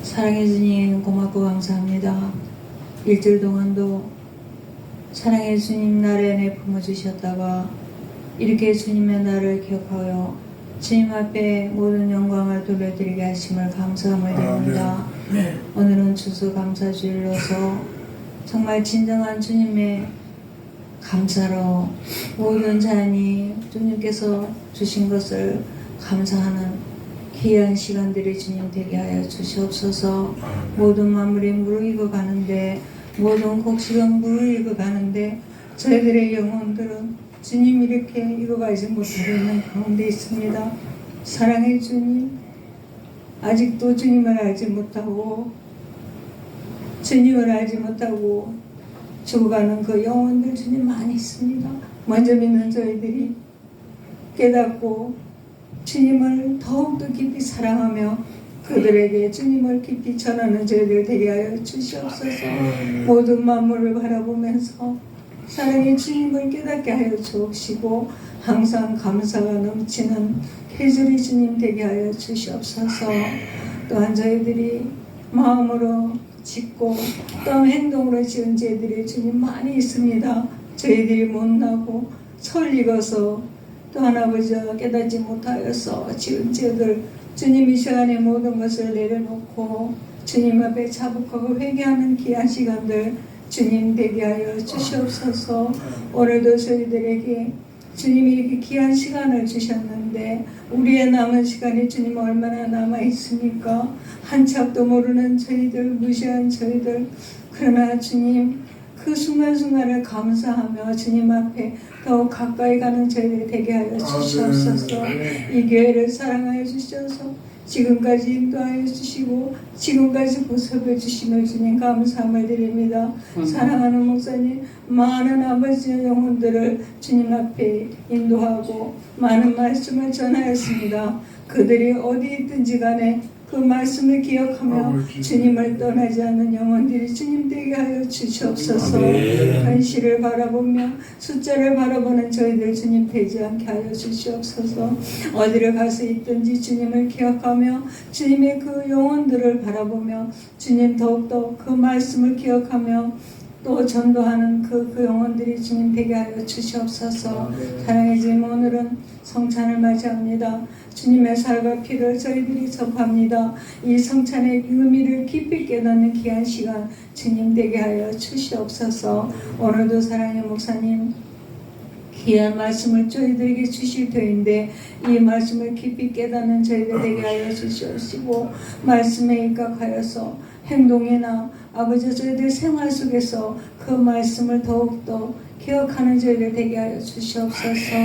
사랑해 주님 고맙고 감사합니다. 일주일 동안도 사랑해 주님 날에 내 품어주셨다가 이렇게 주님의 날을 기억하여 주님 앞에 모든 영광을 돌려드리게 하심을 감사함을 드립니다. 오늘은 추수감사주일로서 정말 진정한 주님의 감사로 모든 자연이 주님께서 주신 것을 감사하는 귀한 시간들이 주님 되게 하여 주시옵소서. 모든 만물이 무르익어 가는데, 모든 곡식은 무르익어 가는데 저희들의 영혼들은 주님 이렇게 익어가지 못하고 있는 가운데 있습니다. 사랑해 주님, 아직도 주님을 알지 못하고 죽어가는 그 영혼들 주님 많이 있습니다. 먼저 믿는 저희들이 깨닫고 주님을 더욱더 깊이 사랑하며 그들에게 주님을 깊이 전하는 저희들 되게 하여 주시옵소서. 모든 만물을 바라보면서 사랑의 주님을 깨닫게 하여 주옵시고 항상 감사가 넘치는 계절이 주님 되게 하여 주시옵소서. 또한 저희들이 마음으로 짓고 또 행동으로 지은 죄들이 주님 많이 있습니다. 저희들이 못나고 설익어서 또한 아버지 깨닫지 못하여서 지은 죄들 주님 이 시간에 모든 것을 내려놓고 주님 앞에 자복하고 회개하는 귀한 시간들 주님 되게 하여 주시옵소서. 오늘도 저희들에게 주님이 이렇게 귀한 시간을 주셨는데 우리의 남은 시간이 주님 얼마나 남아 있습니까? 한 짝도 모르는 저희들, 무시한 저희들, 그러나 주님 그 순간순간을 감사하며 주님 앞에 더욱 가까이 가는 저희들 되게 하여 주시옵소서. 이 교회를 사랑하여 주셔서 지금까지 인도하여 주시고 지금까지 보살펴 주시며 주님 감사함을 드립니다. 사랑하는 목사님, 많은 아버지의 영혼들을 주님 앞에 인도하고 많은 말씀을 전하였습니다. 그들이 어디 있든지 간에 그 말씀을 기억하며 주님을 떠나지 않는 영혼들이 주님 되게 하여 주시옵소서. 현실을 바라보며 숫자를 바라보는 저희들 주님 되지 않게 하여 주시옵소서. 어디를 가서 있든지 주님을 기억하며 주님의 그 영혼들을 바라보며 주님 더욱더 그 말씀을 기억하며 또 전도하는 그 영혼들이 주님 되게 하여 주시옵소서. 사랑의 주님, 오늘은 성찬을 맞이합니다. 주님의 살과 피를 저희들이 접합니다. 이 성찬의 의미를 깊이 깨닫는 귀한 시간 주님 되게 하여 주시옵소서. 오늘도 사랑의 목사님 귀한 말씀을 저희들에게 주실 터인데 이 말씀을 깊이 깨닫는 저희들 되게 하여 주시옵시고 말씀에 입각하여서 행동이나 아버지 저희들 생활 속에서 그 말씀을 더욱더 기억하는 저희들 되게 하여 주시옵소서.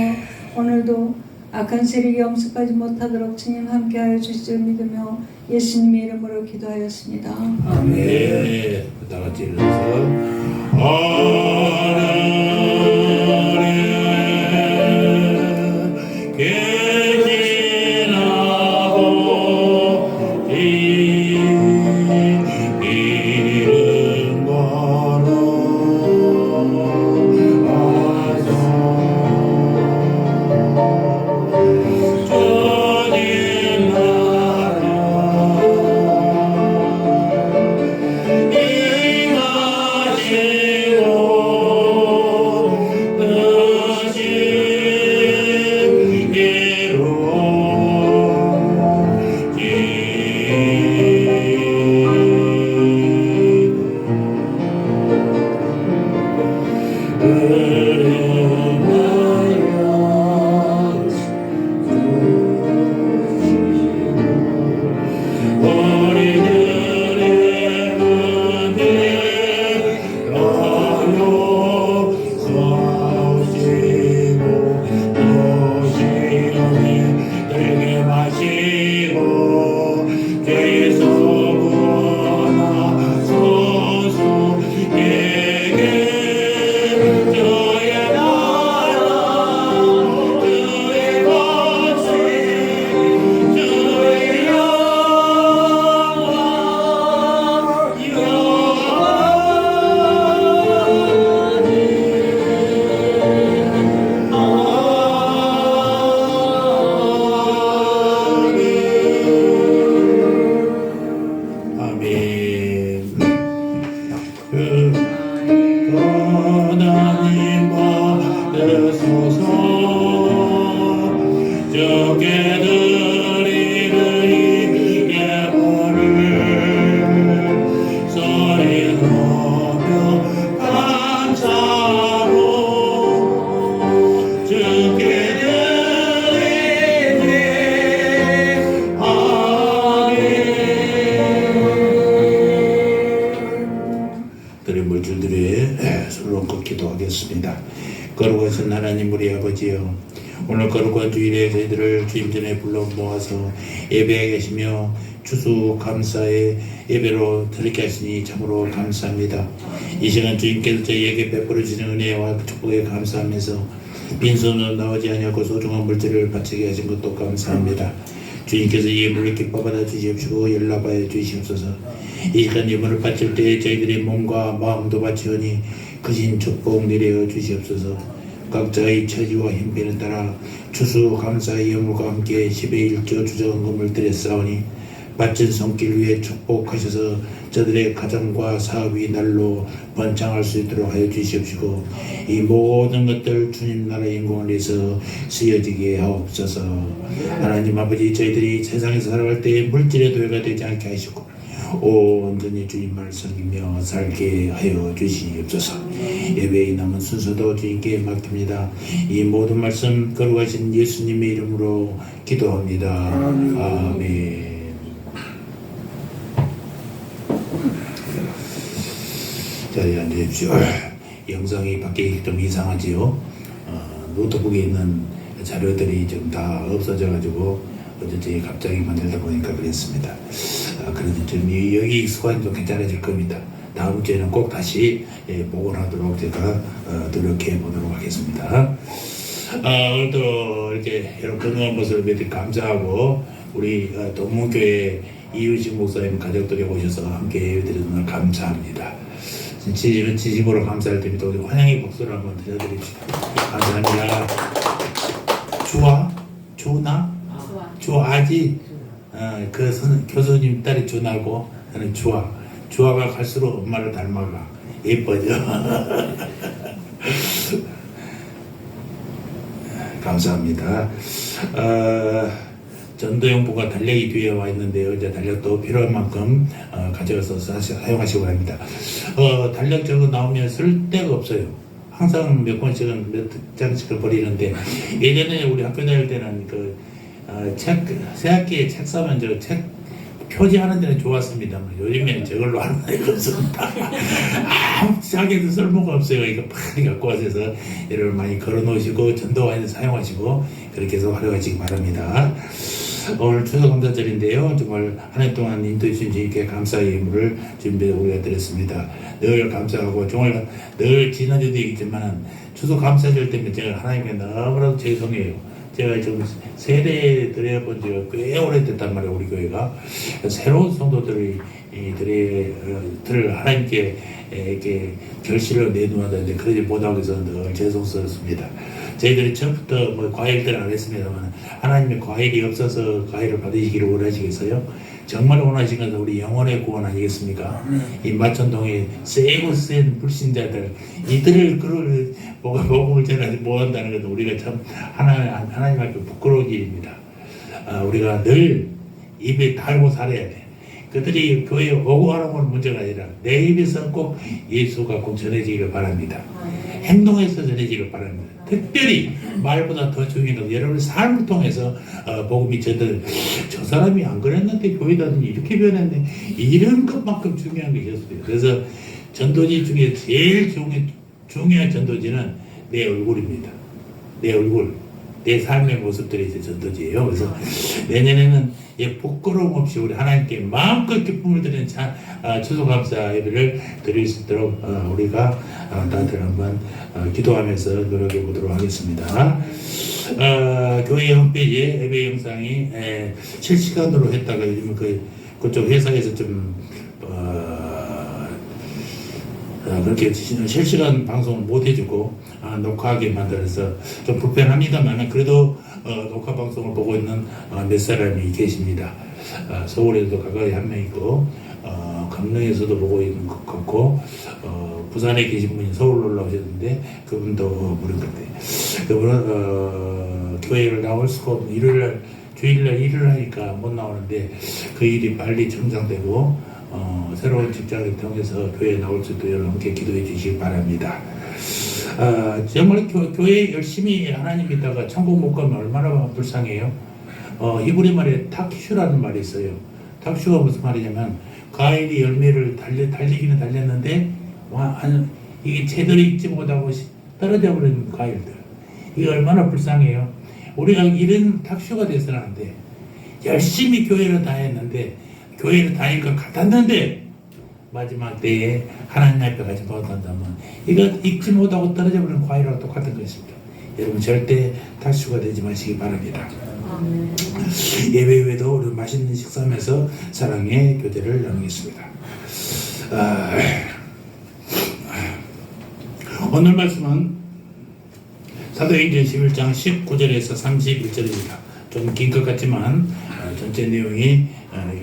오늘도 악한 세력이 엄습하지 못하도록 주님 함께하여 주시줄 믿으며 예수님의 이름으로 기도하였습니다. 아멘. 다 같이 일어나서 임하시오 기도하겠습니다. 거룩하신 하나님 우리 아버지여, 오늘 거룩한 주일에 저희들을 주님 전에 불러 모아서 예배에 계시며 추수감사의 예배로 드리게 하시니 참으로 감사합니다. 이 시간 주님께서 저희에게 베풀어 주시는 은혜와 축복에 감사하면서 빈손으로 나오지 아니하고 소중한 물질을 바치게 하신 것도 감사합니다. 주님께서 이 예물을 기뻐 받아 주시옵시고 연락하여 주시옵소서. 이 시간 예물을 바칠 때 저희들의 몸과 마음도 바치오니 크신 축복 내려 주시옵소서. 각자의 처지와 형편에 따라 추수감사의 예물과 함께 10의 1조 주저금을 드렸사오니 바친 손길 위에 축복하셔서 저들의 가정과 사업이 날로 번창할 수 있도록 하여 주시옵시고 이 모든 것들 주님 나라의 영광을 위해서 쓰여지게 하옵소서. 하나님 아버지, 저희들이 세상에서 살아갈 때 물질의 도회가 되지 않게 하시고 온전히 주님을 섬기며 살게 하여 주시옵소서. 예배의 남은 순서도 주님께 맡깁니다. 이 모든 말씀 거룩하신 예수님의 이름으로 기도합니다. 아멘. 자리에 앉으십시오. 영상이 밖에 좀 이상하지요. 노트북에 있는 자료들이 좀 다 없어져가지고 어제 갑자기 만들다 보니까 그랬습니다. 그래도 좀 여기 익숙하면 좀 괜찮아질 겁니다. 다음 주에는 꼭 다시 복원하도록 제가 노력해 보도록 하겠습니다. 오늘도 이렇게 여러분 건강한 모습을 뵙기 감사하고 우리 동문교회 이유식 목사님 가족들이 오셔서 함께 예배드리는 걸 감사합니다. 진심으로 감사할 때입니다. 우리 환영의 박수를 한번 드려드립시다. 감사합니다. 주나? 주아지? 교수님 딸이 주나고 나는 주아가 갈수록 엄마를 닮아가. 예뻐져. 감사합니다. 전도용부가 달력이 뒤에 와 있는데요. 이제 달력도 필요한 만큼 가져가서 사용하시기 바랍니다. 달력 저거 나오면 쓸 데가 없어요. 항상 몇 권씩은 몇 장씩을 버리는데 예전에 우리 학교 다닐 때는 새학기에 책 사면 저 책 표지하는 데는 좋았습니다만 요즘에는 저걸로 하는 데가 없습니다. 아무 자기도 쓸모가 없어요. 이거 많이 갖고 와서 여러분 많이 걸어놓으시고 전도와에서 사용하시고 그렇게 해서 활용하시기 바랍니다. 오늘 추수감사절인데요. 정말 한 해 동안 인도해주신 주님께 감사의 예물을 준비해 우리가 드렸습니다. 늘 감사하고 정말 늘 지난주도 얘기했지만 추수감사절 때문에 제가 하나님께 너무나도 죄송해요. 제가 지금 세대 드려본 지가 꽤 오래됐단 말이에요. 우리 교회가 새로운 성도들을 하나님께 이렇게 결실을 내놓았는데 그러지 못하고 있어서 늘 죄송스럽습니다. 저희들이 처음부터 뭐 과일들을 안 했습니다만 하나님의 과일이 없어서 과일을 받으시기를 원하시겠어요? 정말 원하시는 것은 우리 영혼의 구원 아니겠습니까? 이 마천동의 세고 센 불신자들 이들을 그걸 복음을 전하지 못한다는 것은 우리가 참 하나님 앞에 부끄러운 일입니다. 우리가 늘 입에 달고 살아야 돼. 그들이 교회에 오고 가는 건 문제가 아니라 내 입에서 꼭 예수가 꼭 전해지기를 바랍니다. 행동에서 전해지기를 바랍니다. 특별히 말보다 더 중요한 것은 여러분의 삶을 통해서 복음이 저 사람이 안 그랬는데 교회 다니니 이렇게 변했네, 이런 것만큼 중요한 것이 없어요. 그래서 전도지 중에 제일 중요한 전도지는 내 얼굴입니다. 내 얼굴, 내 삶의 모습들이 이제 전도지예요. 그래서 내년에는 부끄러움 없이 우리 하나님께 마음껏 기쁨을 드리는 추수감사 예배를 드릴 수 있도록 우리가 다들 한번 기도하면서 노력해 보도록 하겠습니다. 교회 홈페이지에 예배 영상이 실시간으로 했다가 요즘 그쪽 회사에서 좀 그렇게 실시간 방송을 못 해주고 녹화하게 만들어서 좀 불편합니다만 그래도 녹화 방송을 보고 있는 몇 사람이 계십니다. 서울에도 가까이 한 명 있고 강릉에서도 보고 있는 것 같고 부산에 계신 분이 서울로 올라오셨는데 그분도 모르는 것 같아요. 그분은 교회를 나올 수가 없는 일요일날 주일날 일을 하니까 못 나오는데 그 일이 빨리 정상되고 새로운 직장을 통해서 교회에 나올 수 있도록 함께 기도해 주시기 바랍니다. 정말 교회에 열심히 하나님 믿다가 천국 못 가면 얼마나 불쌍해요. 히브리 말에 탁슈라는 말이 있어요. 탁슈가 무슨 말이냐면 과일이 열매를 달리기는 달렸는데 이게 제대로 익지 못하고 떨어져 버리는 과일들. 이게 얼마나 불쌍해요. 우리가 이런 탁슈가 돼서는 안 돼. 열심히 교회를 다녔는데, 교회를 다닐 것 같았는데, 마지막 때에 하나님 앞에 가지 못한다면, 이거 익지 못하고 떨어져 버리는 과일하고 똑같은 것입니다. 여러분 절대 탁슈가 되지 마시기 바랍니다. 예배 후에도 우리 맛있는 식사하면서 사랑의 교제를 나누겠습니다. 오늘 말씀은 사도행전 11장 19절에서 31절입니다. 좀 긴 것 같지만 전체 내용이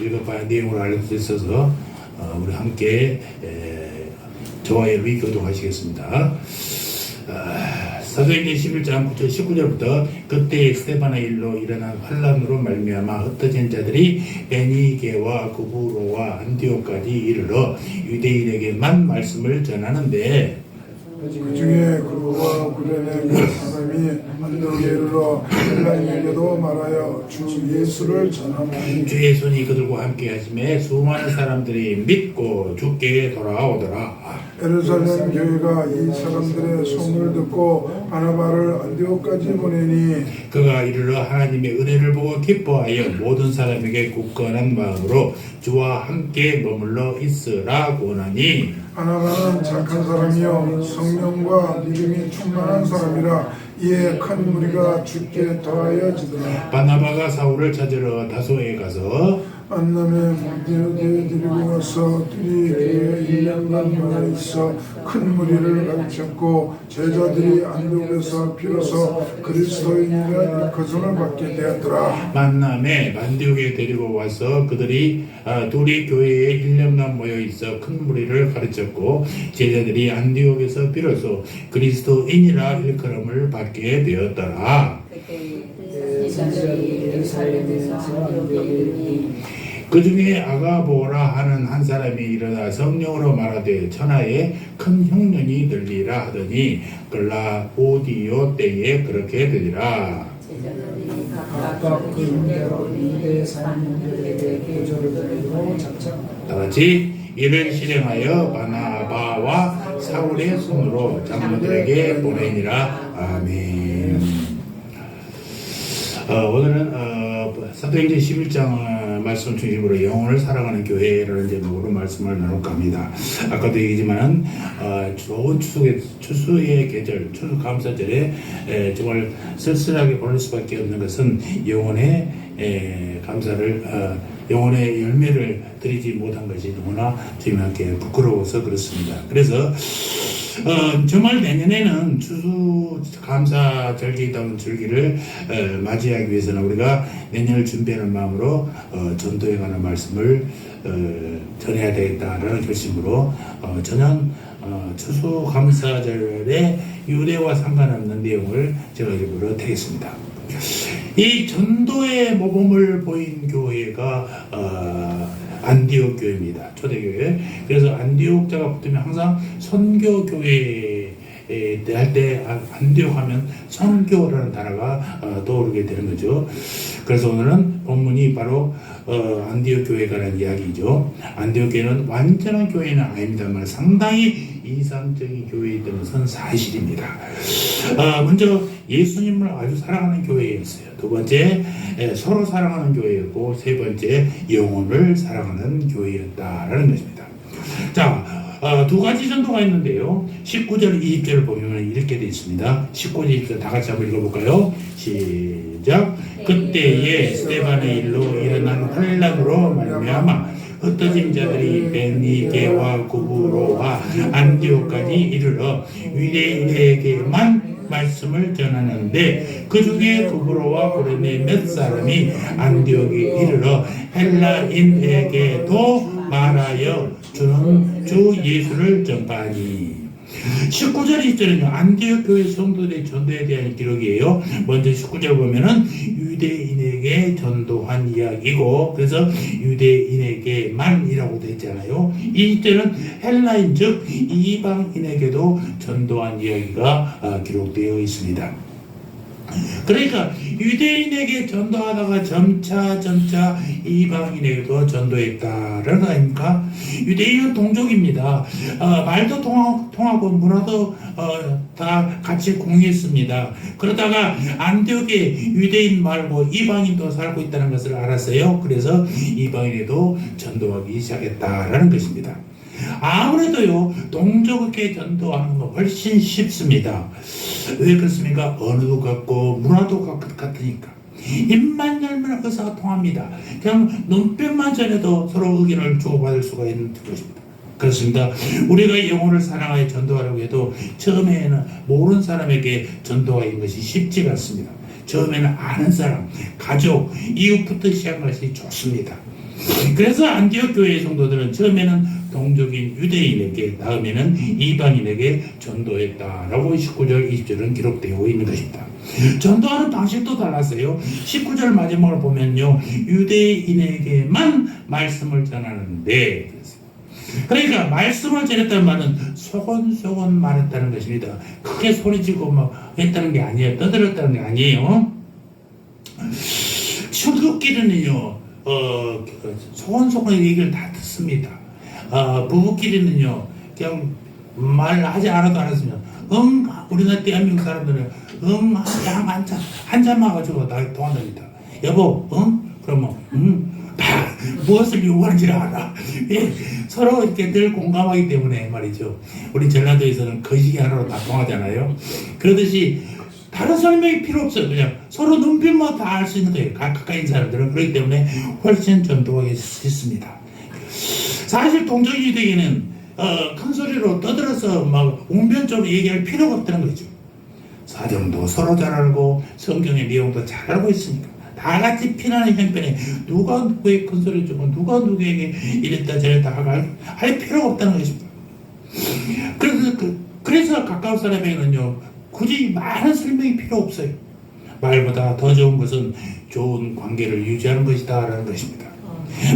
읽어봐야 내용을 알 수 있어서 우리 함께 저와 여러분이 교도하시겠습니다. 사도행전 11장 9절 19절부터 그때 스데반의 일로 일어난 환란으로 말미암아 흩어진 자들이 베니게와 구브로와 안디옥까지 이르러 유대인에게만 말씀을 전하는데 그 중에 그루와 구레네 그 사람이 안디옥에 이르러 헬라인에게도 말하여 주 예수를 전하니 주 예수니 그들과 함께 하심에 수많은 사람들이 믿고 주께 돌아오더라. 예루살렘 교회가 이 사람들의 소문을 듣고 바나바를 안디옥까지 보내니 그가 이르러 하나님의 은혜를 보고 기뻐하여 모든 사람에게 굳건한 마음으로 주와 함께 머물러 있으라 권하니 바나바는 착한 사람이요 성령과 믿음이 충만한 사람이라 이에 큰 무리가 주께 더하여지더라. 바나바가 사울을 찾으러 다소에 가서 만남에 안디옥에 데리고 와서 둘이 교회에 1년간 모여 있어 큰 무리를 가르쳤고 제자들이 안디옥에서 비로소 그리스도인이라 일컬음을 받게 되었더라. 만남에 안디옥에 데리고 와서 그들이 둘이 교회에 1년간 모여 있어 큰 무리를 가르쳤고 제자들이 안디옥에서 비로소 그리스도인이라 일컬음을 받게 되었더라. 그 중에 아가보라 하는 한 사람이 일어나 성령으로 말하되 천하에 큰 흉년이 들리라 하더니 글라우디오 때에 그렇게 되리라. 각각 그 임대로 이대 사람들에게 구조를 드리고 다같이 이를 실행하여 바나바와 사울의 손으로 장로들에게 보내니라. 아멘. 오늘은 사도행전 11장 말씀 중심으로 영혼을 사랑하는 교회라는 제목으로 말씀을 나눌까 합니다. 아까도 얘기지만 좋은 추수의 계절, 추수 감사절에 정말 쓸쓸하게 보낼 수밖에 없는 것은 영혼의 감사를 영혼의 열매를 드리지 못한 것이 너무나 주님께 부끄러워서 그렇습니다. 그래서 정말 내년에는 추수 감사 절기다운 절기를 맞이하기 위해서는 우리가 내년을 준비하는 마음으로 전도에 관한 말씀을 전해야 되겠다라는 결심으로 전년 추수 감사절의 유대와 상관없는 내용을 전해드리도록 하겠습니다. 이 전도의 모범을 보인 교회가 안디옥 교회입니다. 초대교회. 그래서 안디옥자가 붙으면 항상 선교교회 할 때 안디옥 하면 선교라는 단어가 떠오르게 되는 거죠. 그래서 오늘은 본문이 바로 안디옥 교회에 관한 이야기죠. 안디옥 교회는 완전한 교회는 아닙니다만 상당히 이상적인 교회이던 것은 사실입니다. 먼저 예수님을 아주 사랑하는 교회였어요. 두 번째 서로 사랑하는 교회였고 세 번째 영혼을 사랑하는 교회였다라는 것입니다. 자, 두 가지 전도가 있는데요. 19절, 20절을 보면 이렇게 되어 있습니다. 19절, 20절 다 같이 한번 읽어볼까요? 시작. 그때에 스데반의 일로 일어난 환란으로 말미암아 흩어진 자들이 베니게와 구브로와 안디옥까지 이르러 유대인에게만 말씀을 전하는데 그 중에 구브로와 고레네 몇 사람이 안디옥에 이르러 헬라인에게도 말하여 주는 주 예수를 전파하니. 19절 20절은요 안디옥 교회 성도들의 전도에 대한 기록이에요. 먼저 19절 보면은 유대인에게 전도한 이야기고 그래서 유대인에게만이라고 되어 있잖아요. 20절은 헬라인 즉 이방인에게도 전도한 이야기가 기록되어 있습니다. 그러니까 유대인에게 전도하다가 점차 이방인에게도 전도했다라는 거 아닙니까? 유대인은 동족입니다. 말도 통하고 문화도 다 같이 공유했습니다. 그러다가 안디옥에 유대인 말고 이방인도 살고 있다는 것을 알았어요. 그래서 이방인에도 전도하기 시작했다라는 것입니다. 아무래도요, 동족에게 전도하는 건 훨씬 쉽습니다. 왜 그렇습니까? 언어도 같고 문화도 같으니까. 입만 열면 의사가 통합니다. 그냥 눈빛만 전해도 서로 의견을 주고받을 수가 있는 것입니다. 그렇습니다. 우리가 영혼을 사랑하여 전도하려고 해도 처음에는 모르는 사람에게 전도하는 것이 쉽지가 않습니다. 처음에는 아는 사람, 가족, 이웃부터 시작하는 것이 좋습니다. 그래서 안디옥 교회의 성도들은 처음에는 동족인 유대인에게, 다음에는 이방인에게 전도했다라고 19절, 20절은 기록되어 있는 것입니다. 전도하는 방식도 달랐어요. 19절 마지막을 보면요, 유대인에게만 말씀을 전하는데, 그러니까 말씀을 전했다는 말은 소곤소곤 말했다는 것입니다. 크게 소리지고 막 했다는 게 아니에요. 떠들었다는 게 아니에요. 친구끼리는요, 소곤소곤 얘기를 다 듣습니다. 부부끼리는요, 그냥 말하지 않아도 알았으면, 우리나라 대한민국 사람들은, 한 잔만 가지고 다 통한답니다. 여보, 그러면, 다 무엇을 요구하는지를 알아. 예, 서로 이렇게 늘 공감하기 때문에 말이죠. 우리 전라도에서는 거시기 하나로 다 통하잖아요. 그러듯이, 다른 설명이 필요 없어요. 그냥 서로 눈빛만 다 알 수 있는 거예요. 가까이 있는 사람들은. 그렇기 때문에 훨씬 전도하기 쉽습니다. 사실 동정이되기는 큰 소리로 떠들어서 막 웅변적으로 얘기할 필요가 없다는 거죠. 사정도 서로 잘 알고 성경의 내용도 잘 알고 있으니까 다 같이 피나는 형편에 누가 누구의 큰 소리 주고 누가 누구에게 이랬다 저랬다 할 필요가 없다는 것입니다. 그래서 가까운 사람에게는요, 굳이 많은 설명이 필요 없어요. 말보다 더 좋은 것은 좋은 관계를 유지하는 것이다 라는 것입니다.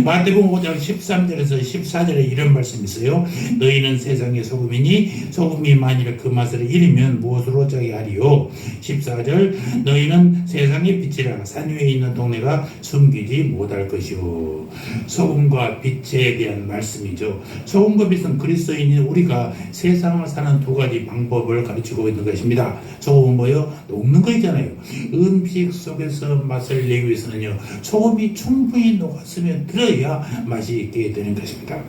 마태복음 5장 13절에서 14절에 이런 말씀이 있어요. 너희는 세상의 소금이니 소금이 만일 그 맛을 잃으면 무엇으로 짜게 하리요. 14절 너희는 세상의 빛이라 산 위에 있는 동네가 숨기지 못할 것이요. 소금과 빛에 대한 말씀이죠. 소금과 빛은 그리스도인인 우리가 세상을 사는 두 가지 방법을 가르치고 있는 것입니다. 소금은 뭐요? 녹는 거 있잖아요. 음식 속에서 맛을 내기 위해서는요, 소금이 충분히 녹았으면 들어야 맛이 있게 되는 것입니다.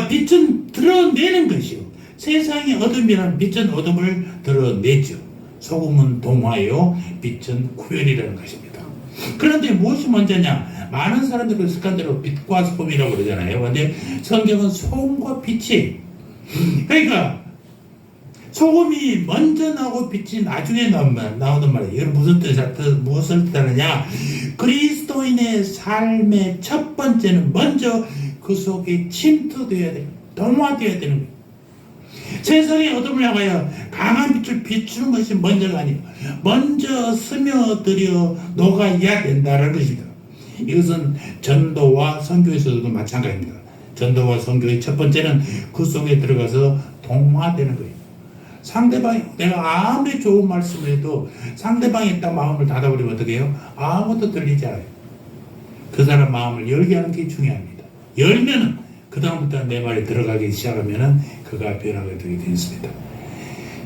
빛은 드러내는 것이요. 세상의 어둠이란 빛은 어둠을 드러내죠. 소금은 동화요, 빛은 구별이라는 것입니다. 그런데 무엇이 먼저냐? 많은 사람들이 그 습관대로 빛과 소금이라고 그러잖아요. 그런데 성경은 소금과 빛이, 그러니까 소금이 먼저 나오고 빛이 나중에 나오는 말이에요. 이건 무엇을 뜻하느냐? 그리스도인의 삶의 첫 번째는 먼저 그 속에 침투되어야 돼요. 동화되어야 되는 거예요. 세상의 어둠을 향하여 강한 빛을 비추는 것이 먼저가 아니에요. 먼저 스며들어 녹아야 된다는 것입니다. 이것은 전도와 선교에서도 마찬가지입니다. 전도와 선교의 첫 번째는 그 속에 들어가서 동화되는 거예요. 상대방이, 내가 아무리 좋은 말씀을 해도 상대방이 딱 마음을 닫아버리면 어떻게 해요? 아무것도 들리지 않아요. 그 사람 마음을 열게 하는 게 중요합니다. 열면은 그다음부터 내 말이 들어가기 시작하면은 그가 변하게 되게 되었습니다.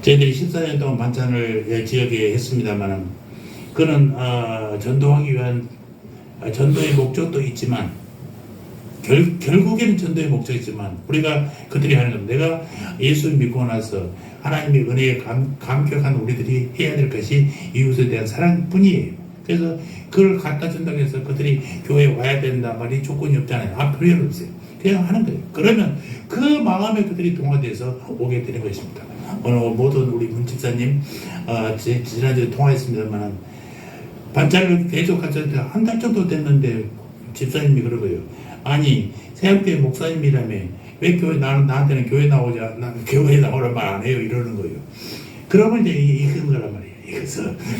저희들이 14년 동안 만찬을 지역에 했습니다만은 그는 전도하기 위한 전도의 목적도 있지만 결국에는 전도의 목적이지만 우리가 그들이 하는 건 내가 예수 믿고 나서 하나님의 은혜에 감격한 우리들이 해야 될 것이 이웃에 대한 사랑뿐이에요. 그래서 그걸 갖다 준다고 해서 그들이 교회에 와야 된다 말이 조건이 없잖아요. 필요 없어요. 그냥 하는 거예요. 그러면 그 마음에 그들이 동화돼서 오게 되는 것입니다. 오늘 모든 우리 문 집사님 지난주에 통화했습니다만 반찬을 계속 같이 한 달 정도 됐는데 집사님이 그러고요. 아니 새학교의 목사님이라며 왜 나한테는 교회 교회 나오란 말 안 해요 이러는 거예요. 그러면 이제 이런 거란 말이에요.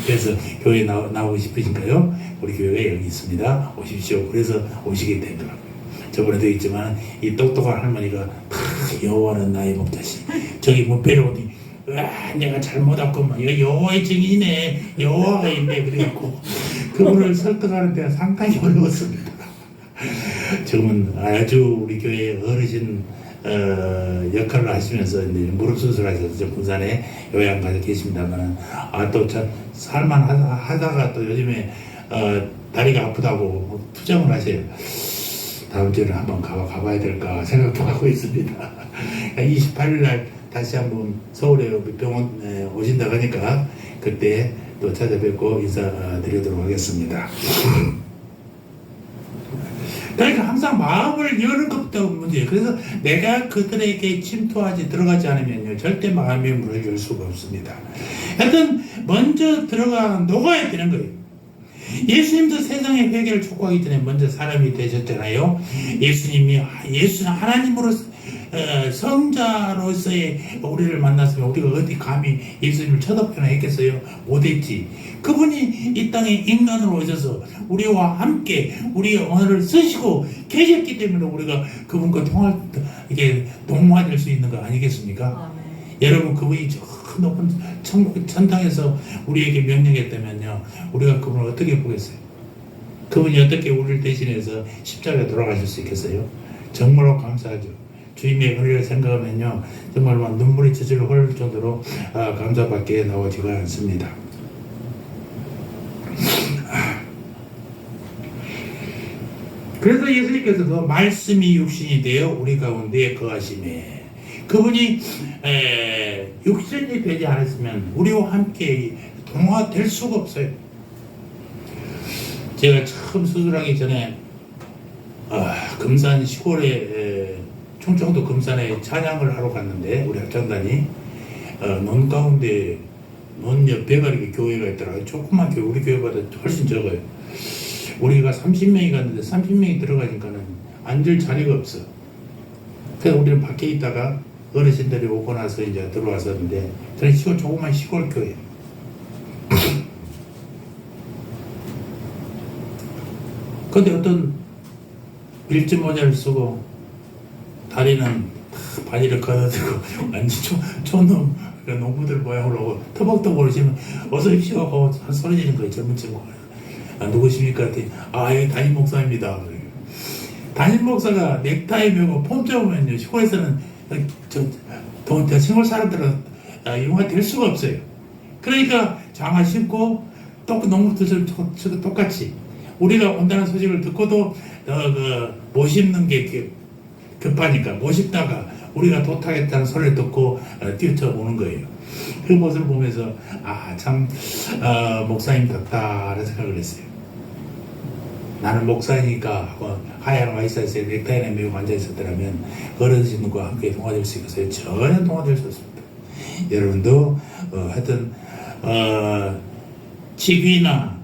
그래서 교회 나오고 싶으신가요? 우리 교회가 여기 있습니다. 오십시오. 그래서 오시게 되더라고요. 저번에도 있지만 이 똑똑한 할머니가 여호와는 나의 목자시. 저기 뭐 배로 내가 잘못했구만. 여호와의 증인이네. 여호와가 있네. 그래갖고 그분을 설득하는 데가 상당히 어려웠습니다. 지금은 아주 우리 교회 어르신 역할을 하시면서 이제 무릎 수술하셔서 군산에 요양 가서 계십니다만 또 참 살만하다가 또 요즘에 다리가 아프다고 투정을 하세요. 다음 주에는 한번 가봐야 될까 생각도 하고 있습니다. 28일 날 다시 한번 서울에 병원에 오신다고 하니까 그때 또 찾아뵙고 인사드리도록 하겠습니다. 그러니까 항상 마음을 여는 것부터 문제예요. 그래서 내가 그들에게 침투하지 들어가지 않으면요 절대 마음의 문을 열 수가 없습니다. 하여튼 먼저 녹아야 되는 거예요. 예수님도 세상의 회개를 촉구하기 전에 먼저 사람이 되셨잖아요. 예수님이 하나님으로 성자로서의 우리를 만났으면 우리가 어디 감히 예수님을 쳐다보나 했겠어요? 못했지. 그분이 이 땅에 인간으로 오셔서 우리와 함께 우리의 언어를 쓰시고 계셨기 때문에 우리가 그분과 동화될 수 있는 거 아니겠습니까? 여러분 그분이 저 높은 천국 천당에서 우리에게 명령했다면요 우리가 그분을 어떻게 보겠어요? 그분이 어떻게 우리를 대신해서 십자가에 돌아가실 수 있겠어요? 정말로 감사하죠. 주님의 은혜를 생각하면요 정말 눈물이 저절로 흐를 정도로 감사밖에 나오지가 않습니다. 그래서 예수님께서도 말씀이 육신이 되어 우리 가운데 거하심에 그분이 육신이 되지 않았으면 우리와 함께 동화될 수가 없어요. 제가 처음 수술하기 전에 금산 시골에 충청도 금산에 찬양을 하러 갔는데 우리 합창단이 논 가운데 논 옆에 가리게 교회가 있더라고요. 조그만 교회, 우리 교회보다 훨씬 적어요. 우리가 30명이 갔는데 30명이 들어가니까는 앉을 자리가 없어. 그래서 우리는 밖에 있다가 어르신들이 오고 나서 이제 들어왔었는데 저는 조그만 시골 교회. 근데 어떤 밀짚 모자를 쓰고 다리는 바지를 걷어들고 완전 촌놈 농부들 모양으로 오고 터벅터벅 오시면 어서 오십시오 하고 소리 지르는 거예요. 젊은 친구가. 누구십니까? 여기 담임 목사입니다. 담임 목사가 넥타이 메고 폼 잡으면요 시골에서는 시골 사람들은 이용가 될 수가 없어요. 그러니까 장화 신고 또 농부들 똑같이 우리가 온다는 소식을 듣고도 못 입는 게 급하니까 못 입다가 우리가 도착했다는 소리를 듣고 뛰어오는 거예요. 그 모습을 보면서 참 목사님답다라는 생각을 했어요. 나는 목사니까 하얀 와이셔츠에 넥타이나 메고 앉아있었더라면 어르신과 함께 동화될 수 있겠어요? 전혀 동화될 수 없습니다. 여러분도 하여튼 직위나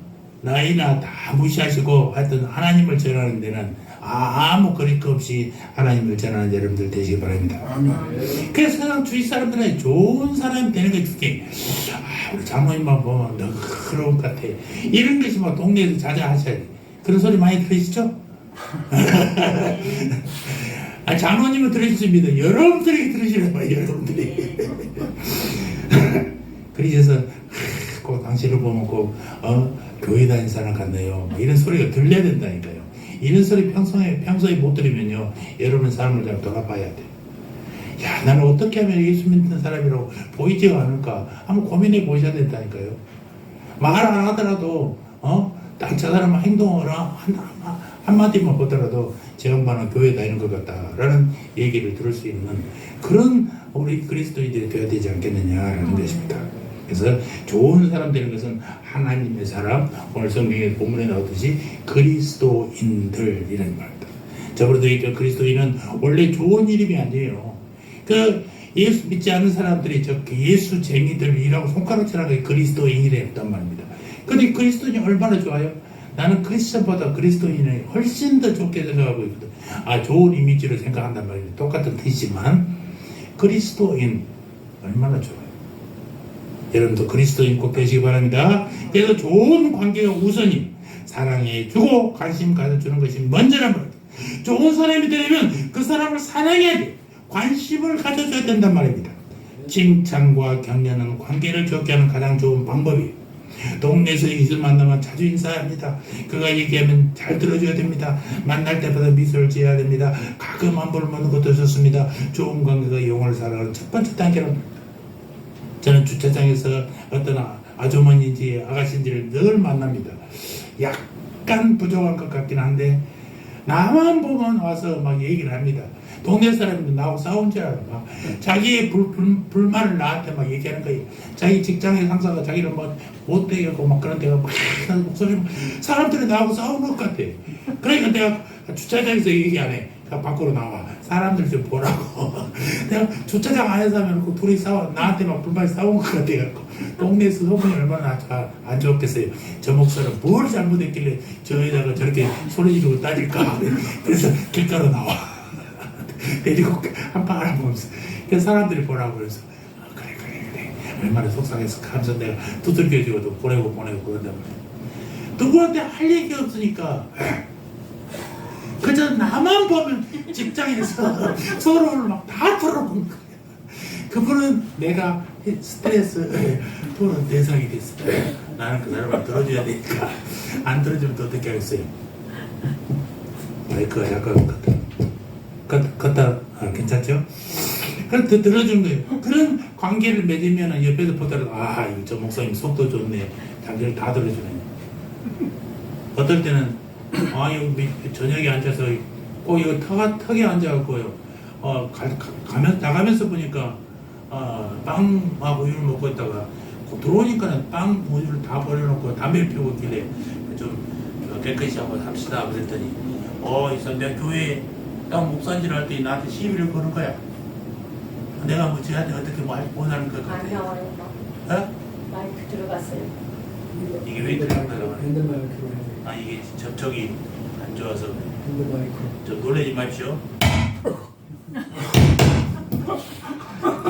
나이나 다 무시하시고 하여튼 하나님을 전하는 데는 아무 거리낌 없이 하나님을 전하는 여러분들 되시기 바랍니다. 그래서 세상 주위 사람들은 좋은 사람이 되는 게 좋게 우리 장로님만 보면 너그러운 것 같아. 이런 것이 막 동네에서 자자하셔야 돼. 그런 소리 많이 들으시죠? 장로님은 들으십니다. 여러분들이 들으시는 거예요. 여러분들이. 그러셔서 꼭 당신을 보면 꼭 교회 다니는 사람 같네요. 이런 소리가 들려야 된다니까요. 이런 소리 평소에 못 들으면요 여러분 삶을 잘 돌아봐야 돼. 나는 어떻게 하면 예수 믿는 사람이라고 보이지가 않을까 한번 고민해 보셔야 된다니까요. 말 안 하더라도 딱 저 사람 행동을 한마디만 보더라도 저 양반은 교회 다니는 것 같다라는 얘기를 들을 수 있는 그런 우리 그리스도인들이 되어야 되지 않겠느냐라는 것입니다. 그래서 좋은 사람 되는 것은 하나님의 사람, 오늘 성경의 본문에 나오듯이 그리스도인들이라는 말입니다. 저번에도 얘기한 그리스도인은 원래 좋은 이름이 아니에요. 예수 믿지 않는 사람들이 예수쟁이들이라고 손가락질하는 게 그리스도인이랬단 말입니다. 근데 그리스도인이 얼마나 좋아요? 나는 크리스천보다 그리스도인을 훨씬 더 좋게 생각하고 있거든. 좋은 이미지로 생각한단 말입니다. 똑같은 뜻이지만 그리스도인 얼마나 좋아요. 여러분도 그리스도인 꼭 되시기 바랍니다. 그래서 좋은 관계가 우선이 사랑해주고 관심 가져주는 것이 먼저란 말입니다. 좋은 사람이 되려면 그 사람을 사랑해야 돼. 관심을 가져줘야 된단 말입니다. 칭찬과 격려는 관계를 좋게 하는 가장 좋은 방법이에요. 동네에서 이들 만나면 자주 인사해야 합니다. 그가 얘기하면 잘 들어줘야 됩니다. 만날 때마다 미소를 지어야 됩니다. 가끔 안부를 묻는 것도 좋습니다. 좋은 관계가 영혼을 살아가는 첫 번째 단계랍니다. 저는 주차장에서 어떤 아주머니인지 아가씨인지를 늘 만납니다. 약간 부족한 것 같긴 한데 나만 보면 와서 막 얘기를 합니다. 동네 사람들은 나하고 싸운 줄 알아. 막 자기의 불만을 나한테 막 얘기하는 거예요. 자기 직장의 상사가 자기를 막 못되게 하고 막 그런 데가 막 목소리 사람들이 나하고 싸우는 것 같아. 그러니까 내가 주차장에서 얘기 안 해. 밖으로 나와. 사람들 좀 보라고. 내가 주차장 안에서 하면 그 둘이 나한테 막 불만이 싸운 것 같아갖고. 동네에서 소문이 얼마나 안 좋겠어요. 저 목사는 뭘 잘못했길래 저 여자가 저렇게 소리 지르고 따질까. 그래서 길가로 나와. 데리고 한방 알아보면서. 그래서 사람들이 보라고 그래서 그래. 얼마나 속상해서 하면서 내가 두들겨주고도 보내고 그런단 말이야. 누구한테 할 얘기 없으니까. 그저 나만 보면 직장에서 서로를 막 다 털어보는 거예요. 그분은 내가 스트레스 푸는 대상이 됐어. 나는 그 사람을 들어줘야 되니까 안 들어주면 또 어떻게 하겠어요? 마이크가 약간 걷다 괜찮죠? 그럼 들어주는 거예요. 그런 관계를 맺으면 옆에서 보더라도 저 목사님 속도 좋네. 자기를 다 들어주네. 어떨 때는 여기 저녁에 앉아서 꼭 이거 턱에 앉아갖고요. 나가면서 보니까 빵하고 우유를 먹고 있다가 들어오니까는 빵 우유를 다 버려놓고 담배를 피우고 있길래 좀 깨끗이 한번 합시다 그랬더니 이 사람 내가 교회에 딱 목사질 할 때 나한테 시비를 거는 거야. 내가 뭐 쟤한테 어떻게 못하는 것 같아. 마이크 들어갔어요. 이게 왜 들어간다고 핸드 마이크로 해야 돼. 이게 접촉이 안 좋아서 핸드 마이크로. 좀 놀라지 마십시오.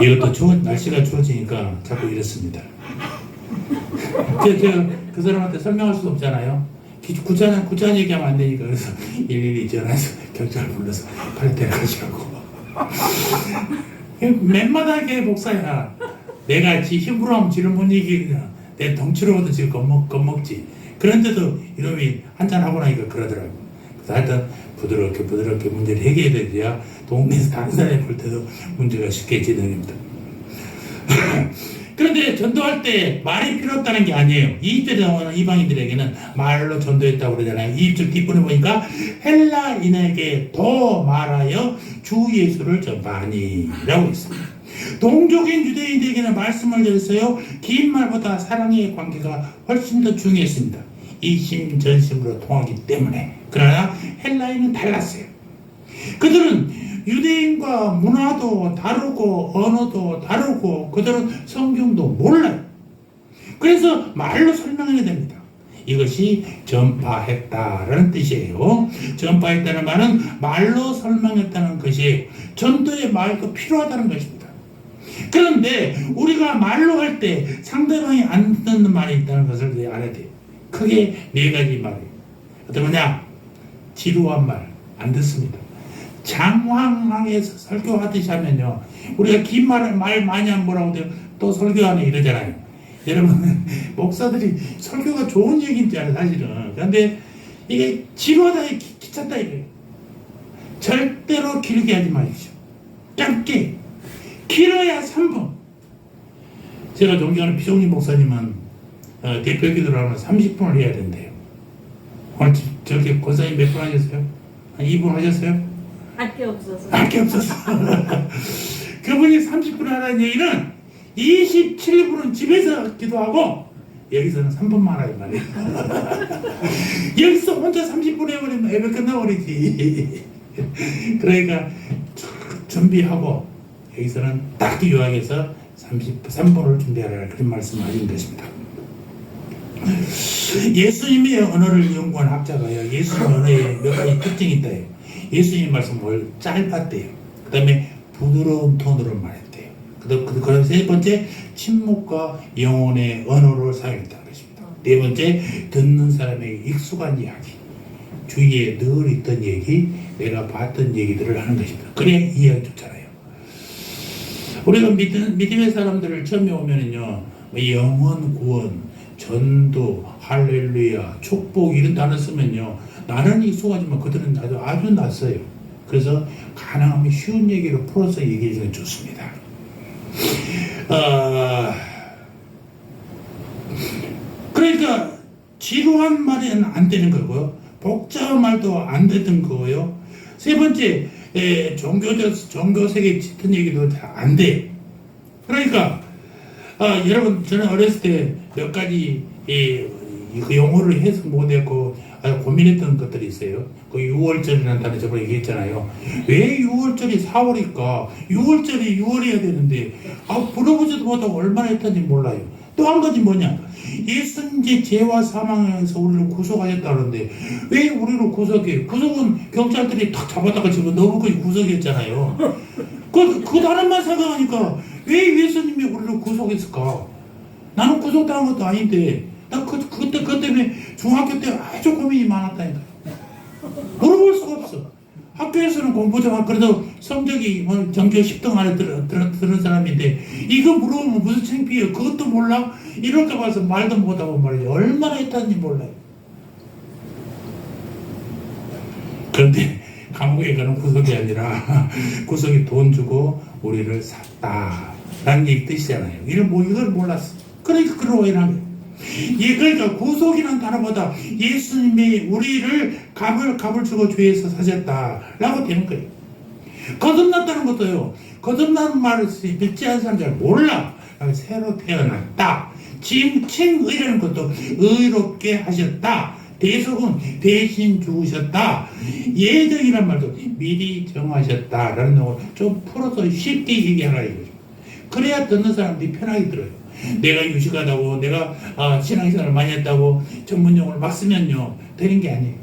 이것도 날씨가 추워지니까 자꾸 이렇습니다. 제가 그 사람한테 설명할 수도 없잖아요. 구차한 얘기하면 안 되니까 그래서 일일이 전화해서 경찰을 불러서 빨리 데려가시라고. 맨마다하게 목사야. 내가 지 힘으로 하면 지를 못 이기냐. 내 덩치로도 지금 겁먹지. 그런데도 이놈이 한잔하고 나니까 그러더라고. 그래서 하여튼 부드럽게 문제를 해결해야 동네에서 다른 사람이 볼 때도 문제가 쉽게 진행됩니다. 그런데 전도할 때 말이 필요 없다는 게 아니에요. 2절에 나오는 이방인들에게는 말로 전도했다고 그러잖아요. 2절 뒷부분에 보니까 헬라인에게 더 말하여 주 예수를 전파하니 라고 있습니다. 동족인 유대인들에게는 말씀을 드렸어요. 긴 말보다 사랑의 관계가 훨씬 더 중요했습니다. 이심전심으로 통하기 때문에. 그러나 헬라인은 달랐어요. 그들은 유대인과 문화도 다르고 언어도 다르고 그들은 성경도 몰라요. 그래서 말로 설명해야 됩니다. 이것이 전파했다라는 뜻이에요. 전파했다는 말은 말로 설명했다는 것이에요. 전도의 말도 필요하다는 것입니다. 그런데 우리가 말로 할 때 상대방이 안 듣는 말이 있다는 것을 알아야 돼요. 크게 4가지 말이에요. 어떤 거냐? 지루한 말, 안 듣습니다. 장황항에서 설교하듯이 하면요. 우리가 긴 말 많이 하면 뭐라고 돼요? 또 설교하네 이러잖아요. 여러분, 목사들이 설교가 좋은 얘기인 줄 알아요, 사실은. 그런데 이게 지루하다, 귀찮다 이거예요. 절대로 길게 하지 마십시오. 짧게. 길어야 3분. 제가 존경하는 비종리 목사님은 대표 기도를 하면 30분을 해야 된대요. 오늘 저렇게 권사님 몇 분 하셨어요? 한 2분 하셨어요? 할 게 없어서. 할 게 없어서. 그분이 30분 하라는 얘기는 27분은 집에서 기도하고 여기서는 3분만 하란 말이에요. 여기서 혼자 30분 해버리면 예배 끝나버리지. 그러니까 준비하고 여기서는 딱 요약해서 33분을 준비하라 그런 말씀을 하신 것입니다. 예수님의 언어를 연구한 학자가요. 예수님 언어에 몇 가지 특징이 있다요. 예수님 말씀을 짧았대요. 그 다음에 부드러운 톤으로 말했대요. 그다음 세 번째 침묵과 영혼의 언어를 사용했다는 것입니다. 네 번째 듣는 사람에게 익숙한 이야기. 주위에 늘 있던 얘기, 내가 봤던 얘기들을 하는 것입니다. 그래야 이해가 좋잖아요. 우리가 믿음의 사람들을 처음에 오면은요, 뭐 영원 구원, 전도, 할렐루야, 축복 이런 단어 쓰면요, 나는 익숙하지만 그들은 아주 낯서요. 그래서 가능하면 쉬운 얘기로 풀어서 얘기해 주면 좋습니다. 그러니까 지루한 말은 안 되는 거고요. 복잡한 말도 안 되는 거고요. 세 번째, 종교색에 짙은 얘기도 안 돼. 그러니까 여러분, 저는 어렸을 때 몇 가지 그 용어를 해석 못했고 고민했던 것들이 있어요. 그 6월절이라는 단어 저번에 얘기했잖아요. 왜 6월절이 4월일까? 6월절이 6월이어야 되는데 물어보지도 못하고 얼마나 했던지 몰라요. 또 한 가지 뭐냐? 예수님이 죄와 사망에서 우리를 구속하셨다는데 왜 우리를 구속해요? 구속은 경찰들이 탁 잡아다가 집어넣은 것이 구속이었잖아요. 그 단어만 생각하니까 왜 예수님이 우리를 구속했을까? 나는 구속당한 것도 아닌데 나 그것 때문에 중학교 때 아주 고민이 많았다니까. 물어볼 수가 없어. 학교에서는 공부 좀 하고 그래도 성적이 전교 10등 안에 들은 사람인데 이거 물어보면 무슨 창피해요. 그것도 몰라? 이럴까 봐서 말도 못하고 말이죠. 얼마나 했다는지 몰라요. 그런데 감옥에 가는 구속이 아니라 구속이 돈 주고 우리를 샀다라는 얘기 뜻이잖아요. 이걸 몰랐어. 그러니까 그런 오해를 거예요. 그러니까 구속이라는 단어보다 예수님이 우리를 값을 주고 주에서 사셨다라고 되는 거예요. 거듭났다는 것도요. 거듭나는 말을 믿지 않는 사람 잘 몰라. 새로 태어났다. 칭의라는 것도 의롭게 하셨다. 대속은 대신 죽으셨다. 예정이란 말도 미리 정하셨다라는 걸 좀 풀어서 쉽게 얘기하라 이거죠. 그래야 듣는 사람들이 편하게 들어요. 내가 유식하다고 내가 신앙생활을 많이 했다고 전문용어를 막 쓰면요 되는 게 아니에요.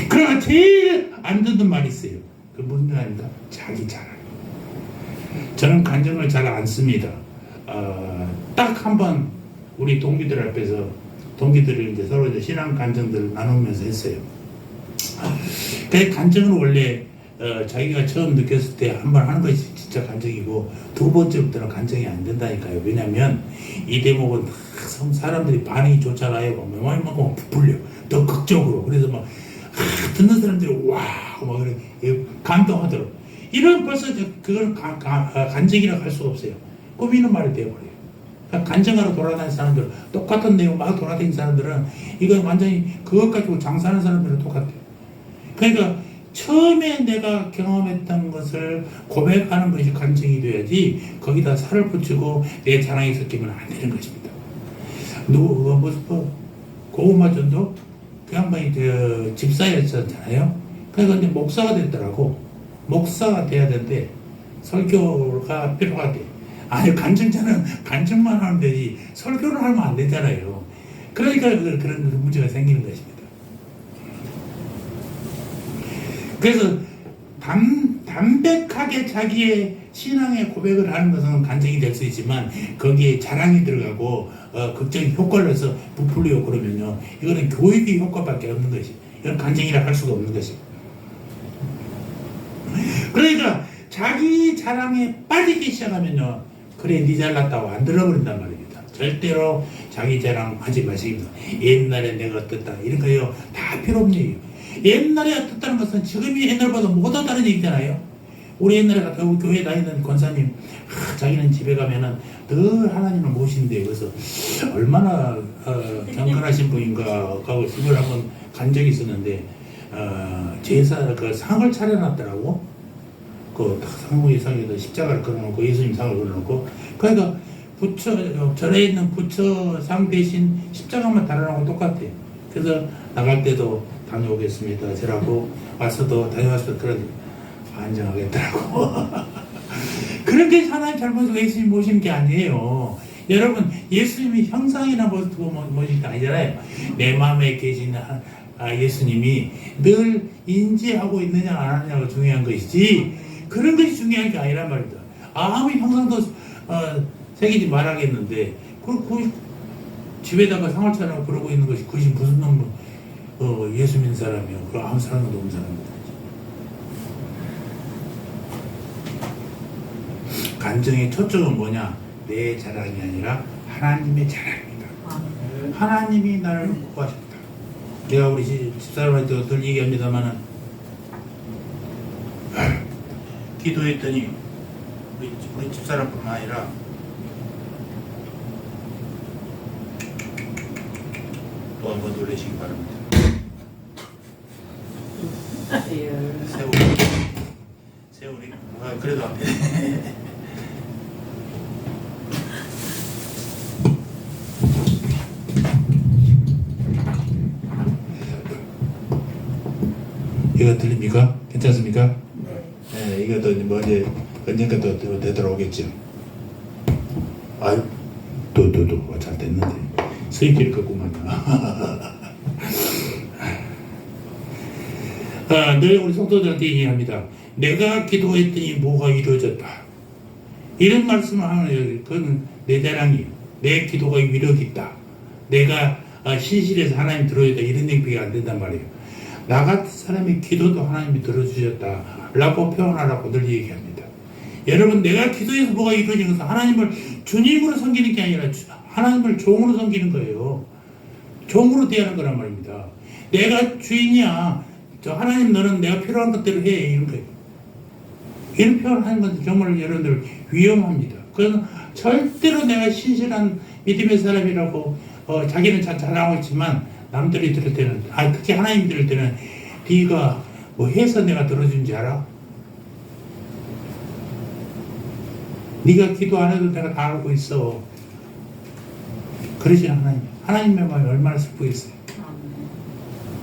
그러나 제일 안 듣는 말이 있어요. 그 무슨 말입니까? 자기 자랑. 저는 간증을 잘 안 씁니다. 딱 한 번 우리 동기들 앞에서 동기들이 이제 서로 이제 신앙 간증들을 나누면서 했어요. 그 간증은 원래 자기가 처음 느꼈을 때 한 번 하는 것이 진짜 간증이고 두 번째부터는 간증이 안 된다니까요. 왜냐면 이 대목은 사람들이 반응이 좋잖아요. 막 부풀려 더 극적으로. 그래서 막 듣는 사람들이 와막 감동하더라고. 이런 벌써 그걸 간증이라고 할 수가 없어요. 꾸미는 말이 되어버려요. 그러니까 간증하러 돌아다니는 사람들, 똑같은 내용 막 돌아다니는 사람들은 이건 완전히 그것 가지고 장사하는 사람들은 똑같아요. 그러니까 처음에 내가 경험했던 것을 고백하는 것이 간증이 돼야지 거기다 살을 붙이고 내 자랑이 섞이면 안 되는 것입니다. 고구마 전도 그 양반이 집사였잖아요. 그러니까 근데 목사가 됐더라고. 목사가 돼야 되는데 설교가 필요하대. 아니 간증자는 간증만 하면 되지 설교를 하면 안 되잖아요. 그러니까 그런 문제가 생기는 것입니다. 그래서 담백하게 자기의 신앙의 고백을 하는 것은 간증이 될 수 있지만 거기에 자랑이 들어가고 극적인 효과를 해서 부풀리고 그러면요 이거는 교육의 효과밖에 없는 것이 이건 간증이라 할 수가 없는 것이. 그러니까 자기 자랑에 빠지기 시작하면요 그래 니 잘났다고 안 들어버린단 말입니다. 절대로 자기 자랑 하지 마십니다. 옛날에 내가 어떻다 이런 거요 다 필요 없는 얘기예요. 옛날에 어떻다는 것은 지금이 옛날보다 못하다는 얘기잖아요. 우리 옛날에 교회 다니는 권사님 자기는 집에 가면은 늘 하나님을 모신대. 그래서 얼마나 경건하신 분인가 하고 집을 한번 간 적이 있었는데 제사 그 상을 차려놨더라고. 그 상무의 상에다 십자가를 걸어놓고 예수님 상을 걸어놓고 그러니까 절에 있는 부처 상 대신 십자가만 달아놓고 똑같아. 그래서 나갈 때도 다녀오겠습니다. 저라고 와서도 다녀왔을 그런 안정하겠더라고. 그런 게 하나님 잘못해서 예수님 모시는 게 아니에요. 여러분 예수님이 형상이나 모시는 게 아니잖아요. 내 마음에 계신 예수님이 늘 인지하고 있느냐 안 하느냐가 중요한 것이지 그런 것이 중요한 게 아니란 말이다. 아무리 형상도 새기지 말하겠는데 그 집에다가 상을 차려놓고 그러고 있는 것이 그것이 무슨 놈 예수 믿는 사람이요. 그 아무 사람도 없는 사람입니다. 간증의 초점은 뭐냐? 내 자랑이 아니라 하나님의 자랑입니다. 하나님이 나를 구하셨다. 내가 우리 집사람한테도 늘 얘기합니다만은 기도했더니 우리 집사람뿐만 아니라 또 한 번 놀라시기 바랍니다. 세월이 그래도 안 돼. 이거 들립니까? 괜찮습니까? 네, 이것도 뭐 이제 언젠가 또 되돌아오겠죠. 아유, 잘 됐는데 수익질 껐구만요. 늘 우리 성도들한테 얘기합니다. 내가 기도했더니 뭐가 이루어졌다. 이런 말씀을 하면 그건 내 자랑이에요. 내 기도가 위력이 있다. 내가 신실해서 하나님 들어야다. 이런 얘기가 안 된단 말이에요. 나 같은 사람의 기도도 하나님이 들어주셨다 라고 표현하라고 늘 얘기합니다. 여러분, 내가 기도해서 뭐가 이루어진 것은 하나님을 주님으로 섬기는 게 아니라 하나님을 종으로 섬기는 거예요. 종으로 대하는 거란 말입니다. 내가 주인이야. 하나님, 너는 내가 필요한 것대로 해. 이런 거예요. 이런 표현하는 것은 정말 여러분들 위험합니다. 그건 절대로 내가 신실한 믿음의 사람이라고 자기는 잘 자랑하고 있지만 남들이 들을 때는, 특히 하나님 들을 때는 네가 뭐 해서 내가 들어준 줄 알아? 네가 기도 안 해도 내가 다 알고 있어. 그러지 하나님. 하나님의 마음이 얼마나 슬프겠어요.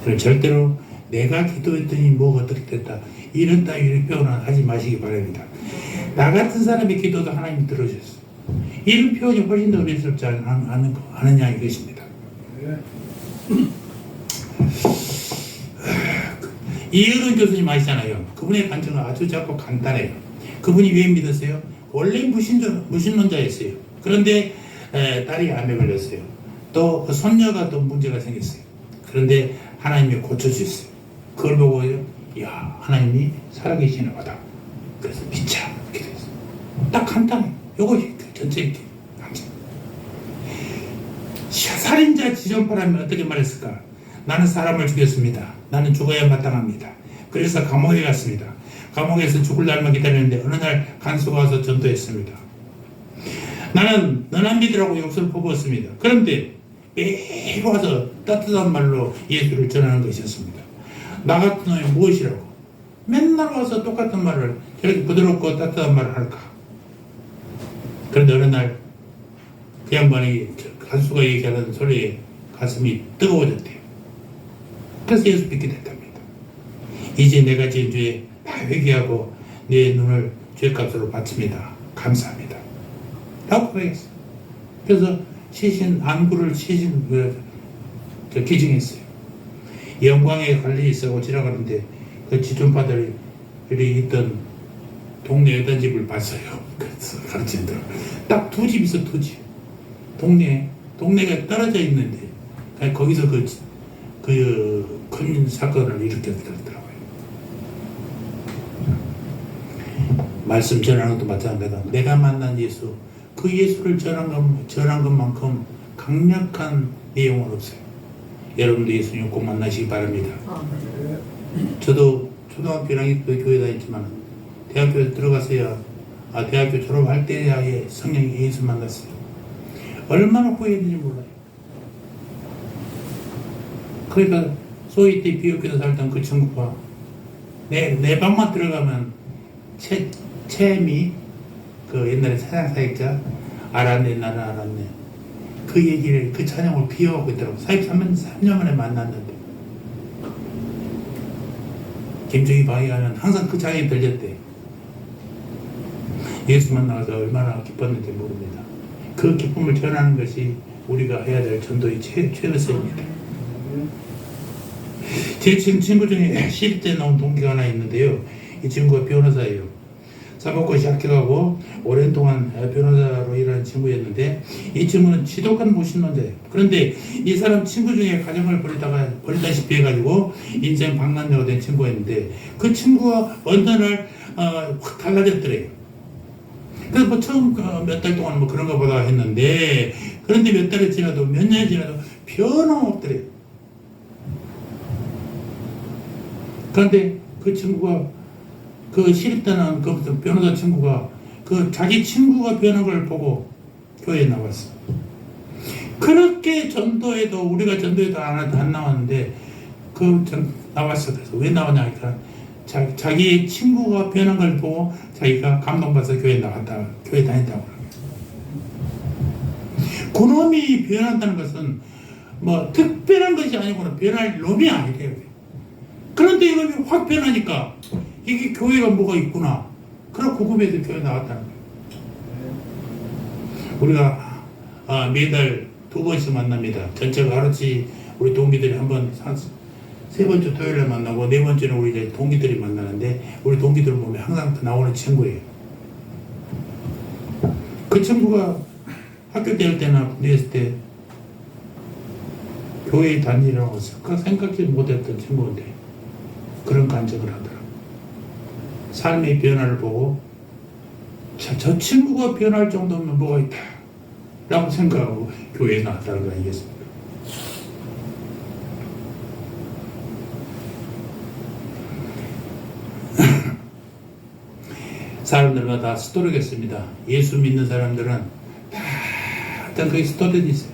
그럼 절대로 내가 기도했더니 뭐가 어떻게 됐다. 이런 따위의 표현은 하지 마시기 바랍니다. 나 같은 사람의 기도도 하나님이 들어주셨어. 이런 표현이 훨씬 더 어리석지 않느냐 이것입니다. 이혜은 교수님 아시잖아요. 그분의 간증은 아주 작고 간단해요. 그분이 왜 믿었어요? 원래 무신론자였어요. 그런데 딸이 암에 걸렸어요. 또 그 손녀가 또 문제가 생겼어요. 그런데 하나님이 고쳐주셨어요. 그걸 보고요, 야, 하나님이 살아계시나 보다. 그래서 믿자. 이렇게 됐어요. 딱 간단해요. 요거 전체 이렇게. 살인자 지존파라면 어떻게 말했을까? 나는 사람을 죽였습니다. 나는 죽어야 마땅합니다. 그래서 감옥에 갔습니다. 감옥에서 죽을 날만 기다렸는데 어느 날 간수가 와서 전도했습니다. 나는 너는 믿으라고 욕설을 퍼부었습니다. 그런데 매일 와서 따뜻한 말로 예수를 전하는 것이었습니다. 나 같은 놈이 무엇이라고? 맨날 와서 똑같은 말을, 저렇게 부드럽고 따뜻한 말을 할까? 그런데 어느 날 그 양반이 간수가 얘기하는 소리에 가슴이 뜨거워졌대요. 그래서 예수 믿게 됐답니다. 이제 내가 지은 죄에 다 회개하고 내 눈을 죄값으로 바칩니다. 감사합니다. 라고 하겠어요. 그래서 안구를 기증했어요. 영광에 관리 있어고 지나가는데 그 지존파들이 있던 동네 여단 집을 봤어요. 그래서 가르치더라. 딱 두 집 있어, 두 집. 동네가 떨어져 있는데 거기서 큰 사건을 일으켰더라고요. 말씀 전하는 것도 마찬가지다. 내가 만난 예수, 그 예수를 전한 것만큼 강력한 내용은 없어요. 여러분도 예수님 꼭 만나시기 바랍니다. 저도 초등학교 1학년 때 교회 다녔지만 대학교에 들어가서야 대학교 졸업할 때야 성령이 예수 만났어요. 얼마나 후회했는지 몰라요. 그러니까 소위 때 비옥교에서 살던 그 친구가 내 방만 들어가면 채미 그 옛날에 사장사역자 알았네 나는 알았네 그 얘기를 그 찬양을 비워하고 있더라고. 43년 만에 만났는데 김정희 방위관은 항상 그 찬양이 들렸대. 예수 만나서 얼마나 기뻤는지 모릅니다. 그 기쁨을 전하는 것이 우리가 해야 될 전도의 최우선입니다. 제 친구 중에 시립대 나온 동기가 하나 있는데요. 이 친구가 변호사예요. 사법고시 합격하고 오랜 동안 변호사로 일하는 친구였는데 이 친구는 지독한 무신론자예요. 그런데 이 사람 친구 중에 가정을 버리다시피 해가지고 인생 방랑자가 된 친구였는데 그 친구가 어느 날 확 달라졌더래요. 그래서 뭐 처음 몇 달 동안 뭐 그런가 보다 했는데, 그런데 몇 달이 지나도 몇 년이 지나도 변함없더래. 그런데 그 친구가, 그 시립다는 그 무슨 변호사 친구가 그 자기 친구가 변한 걸 보고 교회에 나왔어. 그렇게 전도해도, 우리가 전도해도 안 나왔는데, 나왔어. 그래서 왜 나왔냐 하니까, 자기 친구가 변한 걸 보고 자기가 감동받아서 교회 나갔다, 교회 다닌다고. 그놈이 변한다는 것은 뭐 특별한 것이 아니고는 변할 놈이 아니래요. 그런데 이놈이 확 변하니까 이게 교회가 뭐가 있구나. 그런 궁금해서 교회 나왔다는 거예요. 우리가 매달 2번씩 만납니다. 전체가 하루치 우리 동기들이 한번 세 번째 토요일에 만나고 네 번째는 우리 이제 동기들이 만나는데, 우리 동기들 보면 항상 나오는 친구예요. 그 친구가 학교 다닐 때나 군대 있을 때 교회 다니라고 생각지 못했던 친구인데 그런 간증을 하더라고요. 삶의 변화를 보고 저 친구가 변할 정도면 뭐가 있다 라고 생각하고 교회에 나왔다는 거 아니겠습니까? 사람들마다 다 스토리겠습니다. 예수 믿는 사람들은 다 어떤 그 스토리도 있어요.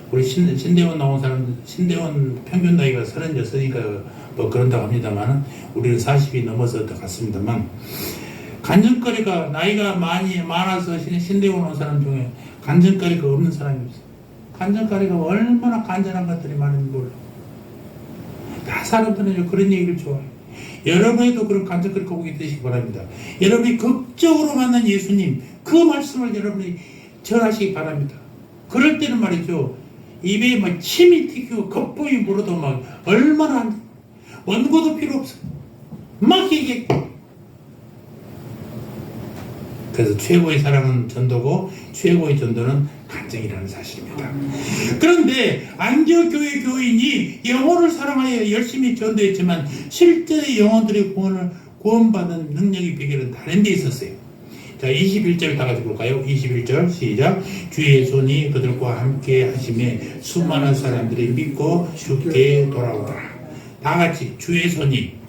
우리 신대원 나온 사람들, 신대원 평균 나이가 36이니까 뭐 그런다고 합니다만, 우리는 40이 넘어서 갔습니다만, 간증거리가 나이가 많아서 신대원 온 사람 중에 간증거리가 없는 사람이 없어요. 간증거리가 얼마나 간절한 것들이 많은지 몰라. 다 사람들은 그런 얘기를 좋아해요. 여러분에도 그런 간증거리가 오게 되시기 바랍니다. 여러분이 극적으로 만난 예수님, 그 말씀을 여러분이 전하시기 바랍니다. 그럴 때는 말이죠, 입에 막 침이 튀기고 거품이 물어도 막 얼마나 원고도 필요 없어. 막 얘기해. 그래서 최고의 사랑은 전도고 최고의 전도는 간증이라는 사실입니다. 그런데 안디옥 교회 교인이 영혼을 사랑하여 열심히 전도했지만 실제 영혼들의 구원받은 능력의 비결은 다른 데 있었어요. 자, 21절 다 같이 볼까요? 21절 시작. 주의 손이 그들과 함께 하심에 수많은 사람들이 믿고 주께 돌아오더라. 다 같이 주의 손이,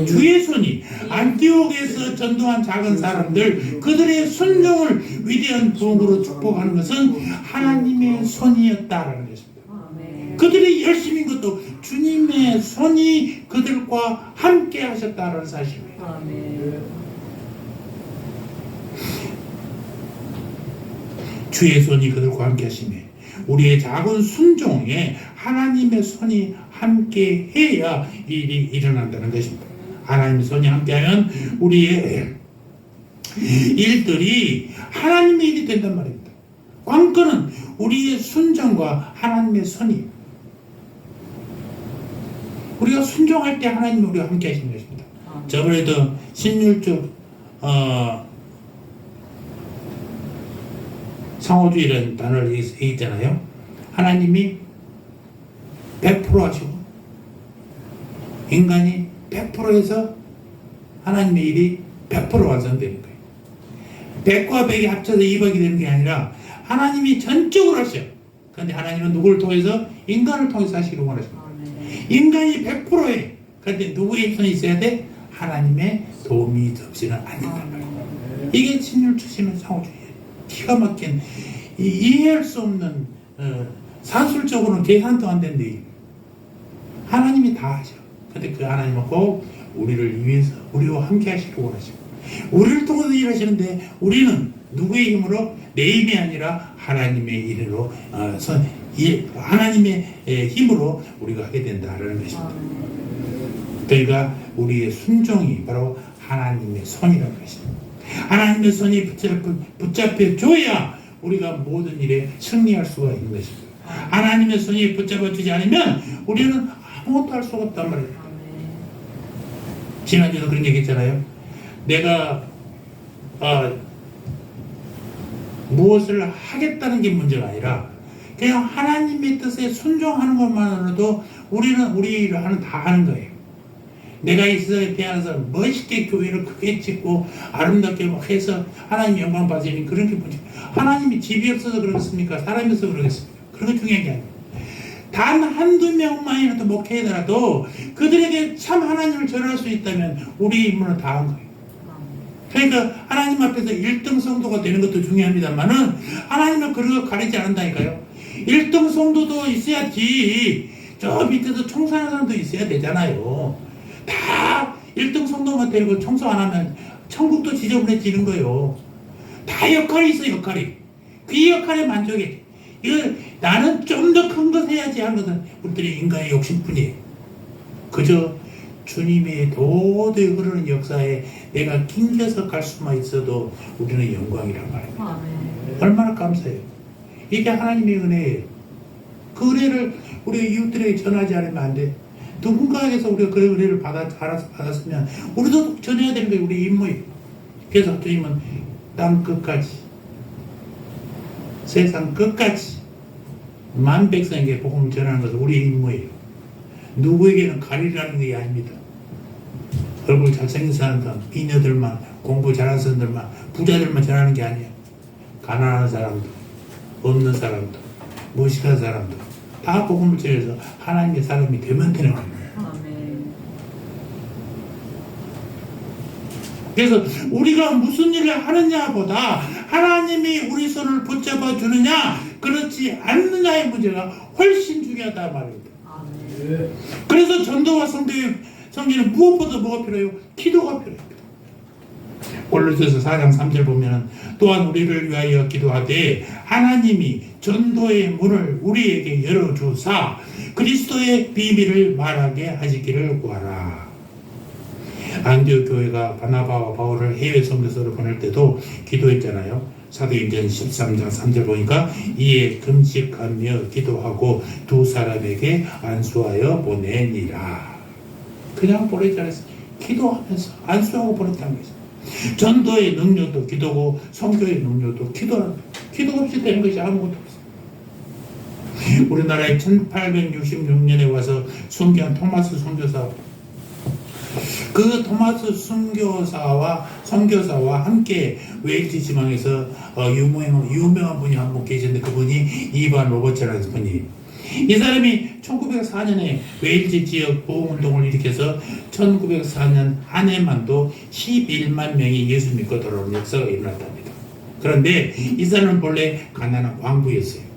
주의 손이 안디옥에서 전도한 작은 사람들, 그들의 순종을 위대한 부흥으로 축복하는 것은 하나님의 손이었다라는 것입니다. 그들이 열심인 것도 주님의 손이 그들과 함께 하셨다라는 사실입니다. 주의 손이 그들과 함께 하시네. 우리의 작은 순종에 하나님의 손이 함께 해야 일이 일어난다는 것입니다. 하나님의 손이 함께하면 우리의 일들이 하나님의 일이 된단 말입니다. 관건은 우리의 순종과 하나님의 손이, 우리가 순종할 때 하나님이 우리와 함께 하시는 것입니다. 저번에도 신율적 상호주의라는 단어를 얘기했잖아요. 하나님이 100% 하시고 인간이 100%에서 하나님의 일이 100% 완성되는 거예요. 100과 100이 합쳐서 200이 되는 게 아니라 하나님이 전적으로 하셔요. 그런데 하나님은 누구를 통해서? 인간을 통해서 하시기를 원하십니다. 인간이 100%에, 그런데 누구의 손이 있어야 돼? 하나님의 도움이 없이는 안 된단 말이에요. 이게 신율주시는 상호주의예요. 기가 막힌, 이해할 수 없는, 산술적으로는 계산도 안 되는 얘기입니다. 하나님이 다 하셔. 근데 그 하나님은 꼭 우리를 위해서, 우리와 함께 하시려고 원하시고, 우리를 통해서 일하시는데, 우리는 누구의 힘으로? 내 힘이 아니라 하나님의 일로, 하나님의 힘으로 우리가 하게 된다라는 것입니다. 그러니까 우리의 순종이 바로 하나님의 손이라는 것입니다. 하나님의 손이 붙잡혀 줘야 우리가 모든 일에 승리할 수가 있는 것입니다. 하나님의 손이 붙잡아 주지 않으면 우리는 아무것도 할 수가 없단 말이에요. 지난주에도 그런 얘기 했잖아요. 내가 무엇을 하겠다는 게 문제가 아니라 그냥 하나님의 뜻에 순종하는 것만으로도 우리는 우리 일을 다 하는 거예요. 내가 이 세상에 태어나서 멋있게 교회를 크게 짓고 아름답게 막 해서 하나님 영광 받으니 그런 게 뭐지? 하나님이 집이 없어서 그렇습니까? 사람이 없어서 그러겠습니까? 그런 거 중요한 게 아니에요. 단 한두 명만이라도 목회하더라도 그들에게 참 하나님을 전할 수 있다면 우리 임무는 다 한 거예요. 그러니까 하나님 앞에서 1등 성도가 되는 것도 중요합니다만은 하나님은 그런 거 가리지 않는다니까요. 1등 성도도 있어야지 저 밑에서 청소하는 사람도 있어야 되잖아요. 다 1등 성도만 데리고 청소 안 하면 천국도 지저분해지는 거예요. 다 역할이 있어, 역할이. 그 역할에 만족해. 이거 나는 좀 더 큰 것 해야지 하는 것은 우리들의 인간의 욕심뿐이에요. 그저 주님의 도저히 흐르는 역사에 내가 낑겨서 갈 수만 있어도 우리는 영광이란 말이에요. 아멘. 얼마나 감사해요. 이게 하나님의 은혜예요. 그 은혜를 우리 이웃들에게 전하지 않으면 안 돼. 누군가에게서 우리가 그 은혜를 받았으면 우리도 전해야 되는 게 우리 임무예요. 그래서 주님은 땅 끝까지, 세상 끝까지 만 백성에게 복음을 전하는 것은 우리 임무예요. 누구에게는 가리라는 게 아닙니다. 얼굴 잘생긴 사람들, 미녀들만, 공부 잘하는 사람들만, 부자들만 전하는 게 아니에요. 가난한 사람도, 없는 사람도, 무식한 사람도 다 복음을 전해서 하나님의 사람이 되면 되는 거예요. 아멘. 그래서 우리가 무슨 일을 하느냐보다 하나님이 우리 손을 붙잡아 주느냐 그렇지 않느냐의 문제가 훨씬 중요하다 말입니다. 아멘. 그래서 전도와 성경에는 무엇보다 뭐가 필요해요? 기도가 필요합니다. 골로새서 4장 3절 보면 또한 우리를 위하여 기도하되 하나님이 전도의 문을 우리에게 열어주사 그리스도의 비밀을 말하게 하시기를 구하라. 안디옥 교회가 바나바와 바울을 해외 선교사로 보낼 때도 기도했잖아요. 사도행전 13장 3절 보니까 이에 금식하며 기도하고 두 사람에게 안수하여 보내니라. 그냥 보내지 않았어요. 기도하면서 안수하고 보냈다는 거죠. 전도의 능력도 기도고 선교의 능력도 기도하는 거예요. 기도 없이 되는 것이 아무것도 없어요. 우리나라에 1866년에 와서 순교한 토마스 선교사, 그 토마스 선교사와 함께 웨일즈 지방에서 유명한 분이 한 분 계셨는데 그분이 이반 로버츠라는 분이, 이 사람이 1904년에 웨일즈 지역 보험운동을 일으켜서 1904년 한 해만도 11만 명이 예수 믿고 돌아오는 역사가 일어났답니다. 그런데 이 사람은 본래 가난한 광부였어요.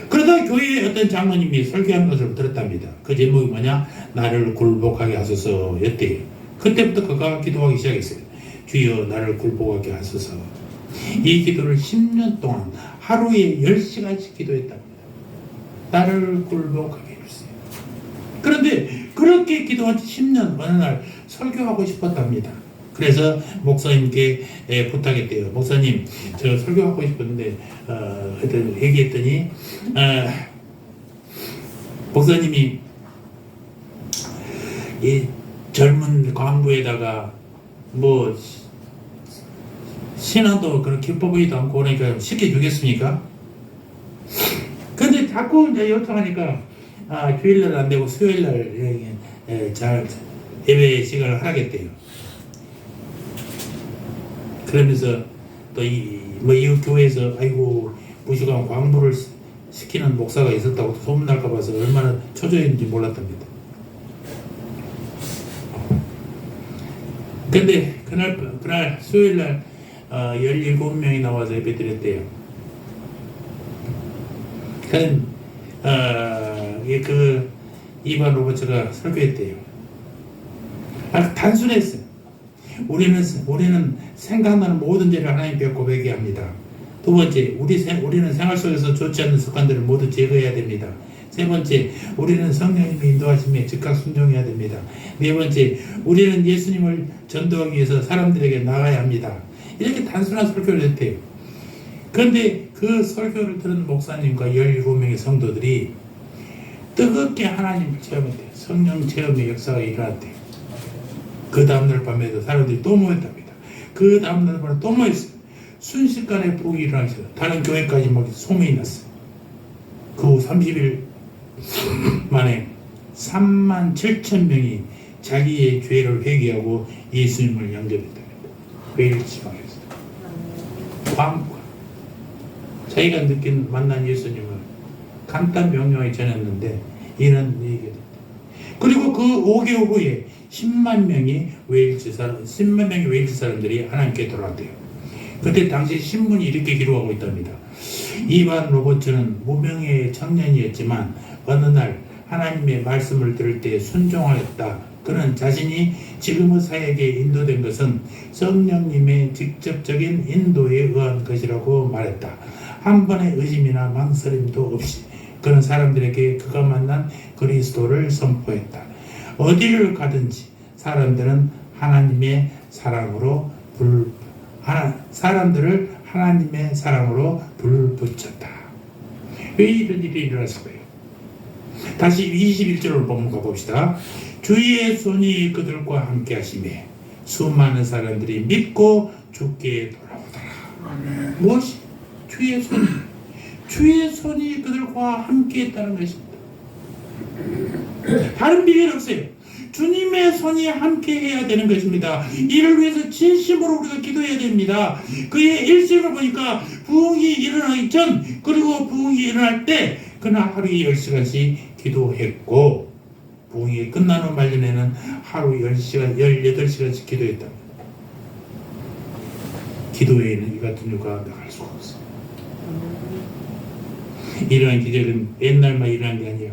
그러다 교회에 어떤 장로님이 설교하는 것을 들었답니다. 그 제목이 뭐냐? 나를 굴복하게 하소서 였대요. 그때부터 그가 기도하기 시작했어요. 주여 나를 굴복하게 하소서. 이 기도를 10년 동안 하루에 10시간씩 기도했답니다. 나를 굴복하게 해주세요. 그런데 그렇게 기도한 지 10년 어느 날 설교하고 싶었답니다. 그래서 목사님께 부탁했대요. 목사님, 저 설교하고 싶었는데 하여튼 얘기했더니 목사님이 이 젊은 광부에다가 뭐 신앙도 그런 깊어보이지도 않고 그러니까 시켜주겠습니까? 근데 자꾸 이제 요청하니까 주일날 안 되고 수요일날 잘 예배 시간을 하겠대요. 그러면서 또 이웃 교회에서 아이고 무식한 광부를 시키는 목사가 있었다고 소문날까 봐서 얼마나 초조했는지 몰랐답니다. 근데 그날 수요일날 17명이 나와서 예배 드렸대요. 그 이반 로버츠가 설교했대요. 아주 단순했어요. 우리는 생각나는 모든 죄를 하나님께 고백해야 합니다. 두 번째, 우리는 생활 속에서 좋지 않은 습관들을 모두 제거해야 됩니다. 세 번째, 우리는 성령님의 인도하심에 즉각 순종해야 됩니다. 네 번째, 우리는 예수님을 전도하기 위해서 사람들에게 나가야 합니다. 이렇게 단순한 설교를 했대요. 그런데 그 설교를 들은 목사님과 17명의 성도들이 뜨겁게 하나님을 체험했대요. 성령 체험의 역사가 일어났대요. 그 다음날 밤에도 사람들이 또 모였답니다. 그 다음날 밤에 또 모였어요. 순식간에 복이 일어나서 다른 교회까지 막 소문이 났어요. 그 후 30일 만에 37,000명이 자기의 죄를 회개하고 예수님을 영접했답니다. 웨일즈 지방에서. 광부가 자기가 만난 예수님을 간단 명료하게 전했는데 이런 얘기가 됐다. 그리고 그 5개월 후에 10만 명의 웨일즈 사람들이 하나님께 돌아왔대요. 그때 당시 신문이 이렇게 기록하고 있답니다. 이반 로버츠는 무명의 청년이었지만 어느 날 하나님의 말씀을 들을 때 순종하였다. 그는 자신이 지금의 사역에 인도된 것은 성령님의 직접적인 인도에 의한 것이라고 말했다. 한 번의 의심이나 망설임도 없이 그는 사람들에게 그가 만난 그리스도를 선포했다. 어디를 가든지 사람들을 하나님의 사랑으로 불붙였다. 왜 이런 일이 일어났을까요? 다시 21절을 보면 가봅시다. 주의 손이 그들과 함께 하시매 수많은 사람들이 믿고 주께 돌아오더라. 아멘. 무엇이? 주의 손이 그들과 함께 했다는 것입니다. 다른 비결 없어요. 주님의 손이 함께 해야 되는 것입니다. 이를 위해서 진심으로 우리가 기도해야 됩니다. 그의 일생을 보니까 부흥이 일어나기 전 그리고 부흥이 일어날 때 그는 하루에 10시간씩 기도했고 부흥이 끝난 후 말년에는 하루 10시간, 18시간씩 기도했다. 기도 외에는 이 같은 일과 나갈 수가 없어. 이러한 기적은 옛날만 일어난 게 아니에요.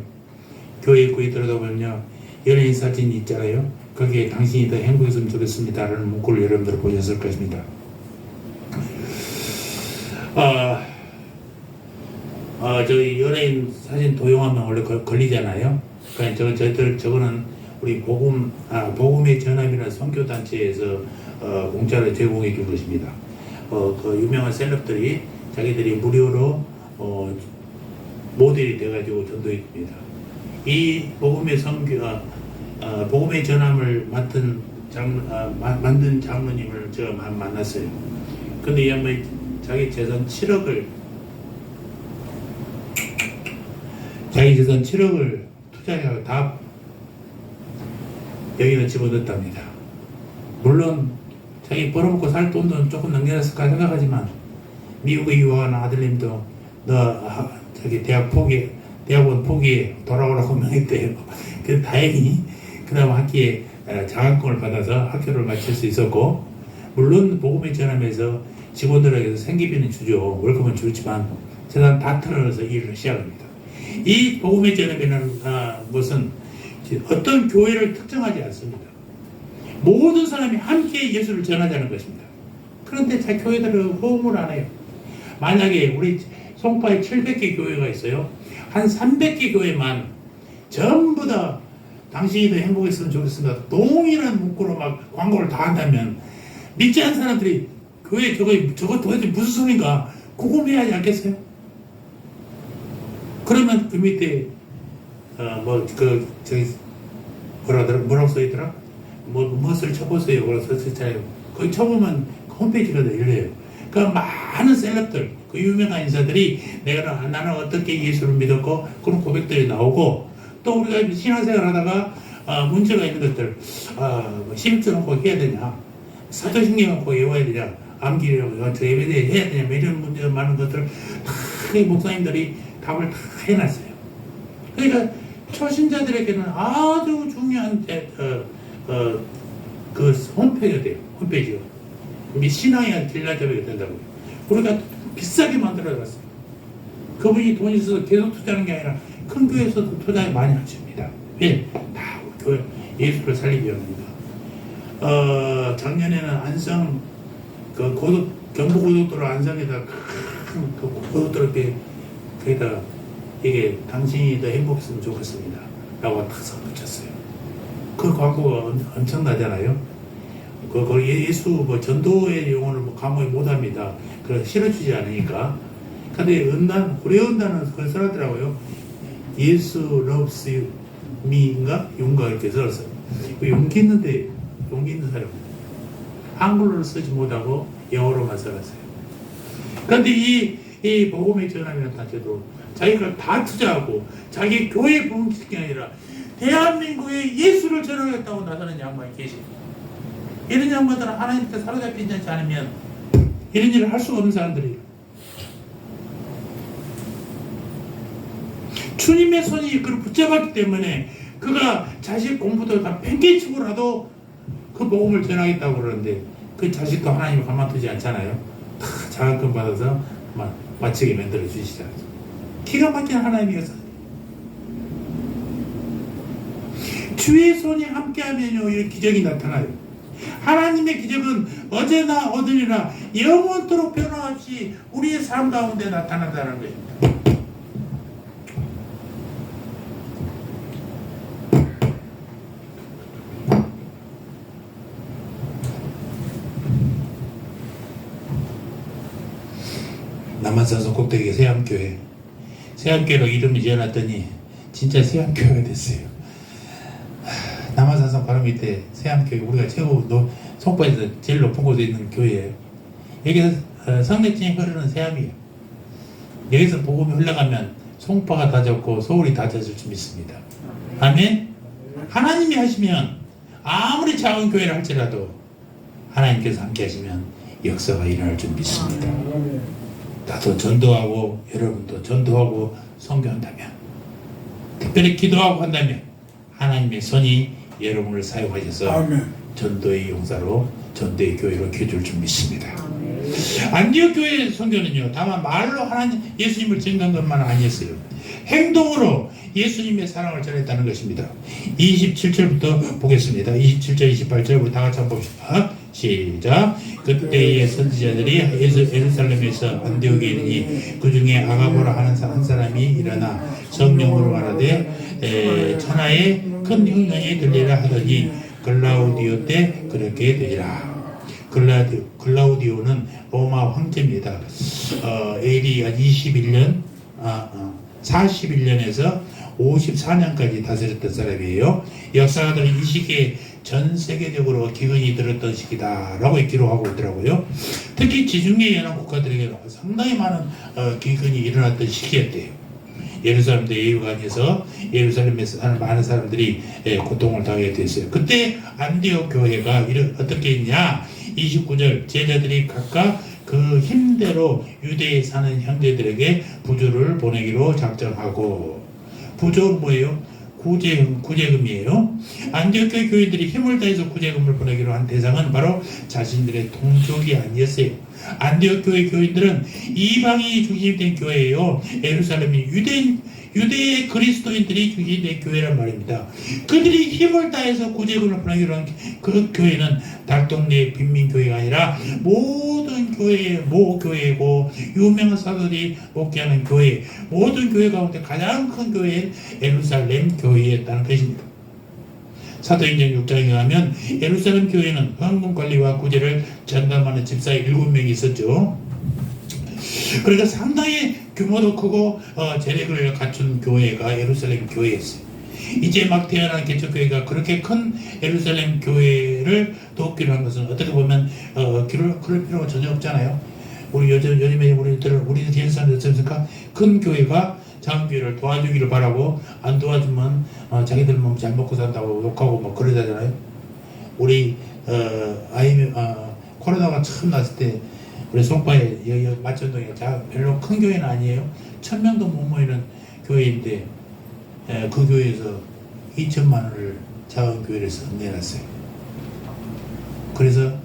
교회 입구에 들어가보면요, 연예인 사진이 있잖아요. 거기에 당신이 더 행복했으면 좋겠습니다 라는 문구를 여러분들 보셨을 것입니다. 저희 연예인 사진 도용하면 원래 걸리잖아요. 그러니까 저거는 우리 복음의 전함이라는 선교단체에서 공짜로 제공해 준 것입니다. 그 유명한 셀럽들이 자기들이 무료로 모델이 돼가지고 전도해 줍니다. 이 복음의 복음의 전함을 만든 장로님을 제가 만났어요. 근데 이 양반이 자기 재산 7억을 투자해서 다 여기다 집어넣었답니다. 물론 자기 벌어먹고 살 돈도 조금 남겨놨을까 생각하지만 미국에 유학하는 아들님도 너 저기 대학원 포기해 돌아오라고 명했대요. 그래서 다행히 그 다음 학기에 장학금을 받아서 학교를 마칠 수 있었고, 물론 복음의 전함에서 직원들에게서 생계비는 주죠. 월급은 주지만 재산 다 털어서 일을 시작합니다. 이 복음의 전함이라는 것은 어떤 교회를 특정하지 않습니다. 모든 사람이 함께 예수를 전하자는 것입니다. 그런데 자 교회들은 호응을 안 해요. 만약에 우리 송파에 700개 교회가 있어요. 한 300개 교회만 전부 다 당신이 더 행복했으면 좋겠습니다. 동일한 문구로 막 광고를 다 한다면 믿지 않는 사람들이 교회 저거 도대체 무슨 소린가 궁금해하지 않겠어요? 그러면 그 밑에 뭐라고 써있더라? 무엇을 쳐보세요. 뭐라고 써있잖아요. 거기 쳐보면 홈페이지가 열려요. 그 많은 셀럽들, 그 유명한 인사들이 나는 어떻게 예수를 믿었고 그런 고백들이 나오고, 또 우리가 신앙생활 하다가 문제가 있는 것들, 심증을 꼭 해야 되냐, 사도신경을 꼭 외워야 되냐, 암기를 저 예배대에 해야 되냐, 이런 문제가 많은 것들을 다 목사님들이 답을 다 해놨어요. 그러니까 초신자들에게는 아주 중요한 그 홈페이지가 돼요. 홈페이지가. 신앙의 길라잡이가 된다고요. 우리가 비싸게 만들어놨어요. 그분이 돈이 있어서 계속 투자하는 게 아니라 큰 교회에서도 투자를 많이 하십니다. 왜? 다 교회 예수를 살리기 위함입니다. 작년에는 안성 경부고속도로 안성에다 큰 고속도로 거기다 이게 당신이 더 행복했으면 좋겠습니다 라고 탁 붙였어요. 그 광고가 엄청나잖아요. 그 예수 전도의 용어를 감옥에 못합니다. 그래서 실어주지 않으니까. 근데 고려은단은 그걸 써놨더라고요. 예수 loves me인가? 용가 이렇게 써놨어요. 용기 있는 사람. 한글로는 쓰지 못하고 영어로만 써놨어요. 그런데 이 복음의 전함이라는 단체도 자기가 다 투자하고 자기 교회에 부흥시킬 게 아니라 대한민국에 예수를 전하겠다고 나서는 양반이 계십니다. 이런 양반들은 하나님께 사로잡히지 않으면 이런 일을 할 수가 없는 사람들이에요. 주님의 손이 그를 붙잡았기 때문에 그가 자식 공부도 다 팽개치고라도 그 복음을 전하겠다고 그러는데 그 자식도 하나님이 가만두지 않잖아요. 다 장학금 받아서 마치게 만들어 주시잖아요. 기가 막힌 하나님이었어요. 주의 손이 함께하면요 이런 기적이 나타나요. 하나님의 기적은 어제나 오늘이나 영원토록 변화없이 우리의 삶 가운데 나타난다는 것입니다. 남한산성 꼭대기 세암교회로 이름을 지어놨더니 진짜 세암교회가 됐어요. 남한산성 바로 밑에 세암교회, 우리가 최고 송파에서 제일 높은 곳에 있는 교회예요. 여기서 성내증이 흐르는 세암이에요. 여기서 복음이 흘러가면 송파가 다 젖고 서울이 다 젖을 줄 믿습니다. 아멘. 하나님이 하시면 아무리 작은 교회를 할지라도 하나님께서 함께 하시면 역사가 일어날 줄 믿습니다. 나도 전도하고 여러분도 전도하고 선교한다면, 특별히 기도하고 한다면 하나님의 손이 여러분을 사용하셔서 아멘. 전도의 용사로 전도의 교회로 키워줄 줄 믿습니다. 안디옥 교회의 선교는요 다만 말로 하나님 예수님을 증거한 것만 아니었어요. 행동으로 예수님의 사랑을 전했다는 것입니다. 27절부터 보겠습니다. 27절 28절부터 다 같이 한번 봅시다. 시작. 그때의 선지자들이 예루살렘에서 안디옥에 이르니 그 중에 아가보라 하는 한 사람이 일어나 성령으로 말하되 천하에 큰 흉년이 들리라 하더니 글라우디오 때 그렇게 되리라. 글라우디오는 로마 황제입니다. AD 한 41년에서 54년까지 다스렸던 사람이에요. 역사가들은 이 시기에 전 세계적으로 기근이 들었던 시기다라고 기록하고 있더라고요. 특히 지중해 연안 국가들에게 상당히 많은 기근이 일어났던 시기였대요. 예루살렘 예유관에서 예루살렘에서 사는 많은 사람들이 고통을 당하게 됐어요. 그때 안디옥 교회가 어떻게 했냐? 29절 제자들이 각각 그 힘대로 유대에 사는 형제들에게 부조를 보내기로 작정하고, 부조는 뭐예요? 구제금이에요. 안디옥 교회들이 힘을 다해서 구제금을 보내기로 한 대상은 바로 자신들의 동족이 아니었어요. 안디옥 교회들은 이방인이 중심된 교회예요. 예루살렘이 유대의 그리스도인들이 중심된 교회란 말입니다. 그들이 힘을 다해서 구제금을 보내기로 한 그 교회는 달동네 빈민교회가 아니라 모든 모교회고 유명한 사도들이 목회하는 교회, 모든 교회 가운데 가장 큰 교회인 예루살렘 교회였다는 것입니다. 사도행전 6장에 의하면 예루살렘 교회는 헌금 관리와 구제를 전담하는 집사 7명이 있었죠. 그러니까 상당히 규모도 크고 재력을 갖춘 교회가 예루살렘 교회였어요. 이제 막 태어난 개척교회가 그렇게 큰 예루살렘 교회를 돕기로 한 것은 어떻게 보면 그럴 필요가 전혀 없잖아요. 우리 요즘에 우리 개인 사람들 어떻습니까? 큰 교회가 작은 교회를 도와주기를 바라고 안 도와주면 자기들 몸 잘 먹고 산다고 욕하고 뭐 그러잖아요. 우리 코로나가 처음 났을 때 우리 송파에 여기 마천동에 별로 큰 교회는 아니에요. 1000명도 못 모이는 교회인데 그 교회에서 2천만 원을 작은 교회에서 내놨어요. 그래서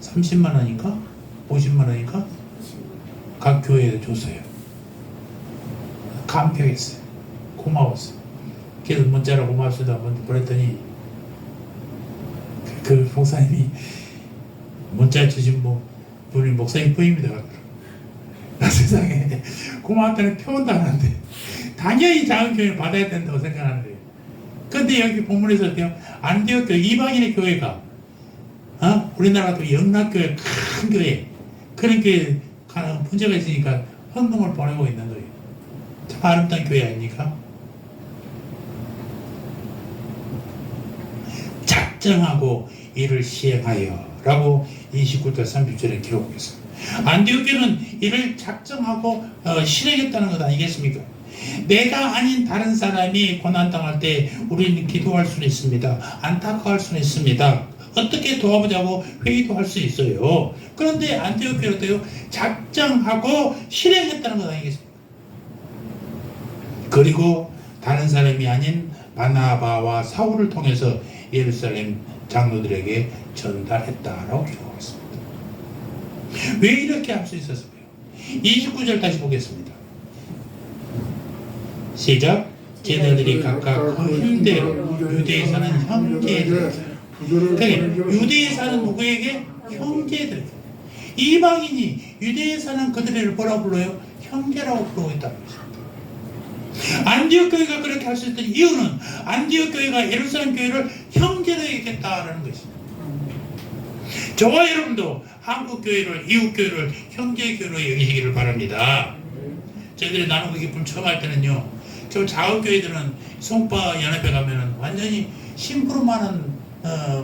30만 원인가 50만 원인가 각 교회에 줬어요. 감격했어요. 고마웠어요. 그래서 문자로 고맙습니다 보냈더니 그 목사님이 문자 주신 분이 목사님 부입니다. 나 세상에 고맙다는 표현도 안 하는데 당연히 작은 교회를 받아야 된다고 생각하는 거예요. 근데 여기 본문에서 안디옥 교회, 이방인의 교회가 우리나라도 영락교회, 큰 교회, 그런 교회에 문제가 있으니까 헌금을 보내고 있는 거예요. 참 아름다운 교회 아닙니까? 작정하고 이를 시행하여 라고 29절 30절에 기록했어요. 안디옥 교회는 이를 작정하고 실행했다는 것 아니겠습니까? 내가 아닌 다른 사람이 고난당할 때 우리는 기도할 수는 있습니다. 안타까워할 수는 있습니다. 어떻게 도와보자고 회의도 할 수 있어요. 그런데 안티오크 교회는 어때요? 작정하고 실행했다는 것 아니겠습니까? 그리고 다른 사람이 아닌 바나바와 사울을 통해서 예루살렘 장로들에게 전달했다라고 기록하고 있습니다. 왜 이렇게 할 수 있었을까요? 29절 다시 보겠습니다. 시작. 제자들이 각각 그 힘대로 유대에 사는 형제들에게, 그러니까 유대에 사는 누구에게? 형제들에게. 이방인이 유대에 사는 그들을 뭐라고 불러요? 형제라고 부르고 있다는 것입니다. 안디옥 교회가 그렇게 할 수 있던 이유는 안디옥 교회가 예루살렘 교회를 형제로 여겼다라는 것입니다. 저와 여러분도 한국 교회를, 이웃 교회를 형제 교회로 여기시기를 바랍니다. 저희들이 나누고 기쁨 처음 할 때는요, 저 작은 교회들은 송파 연합회 가면은 완전히 심부름 많은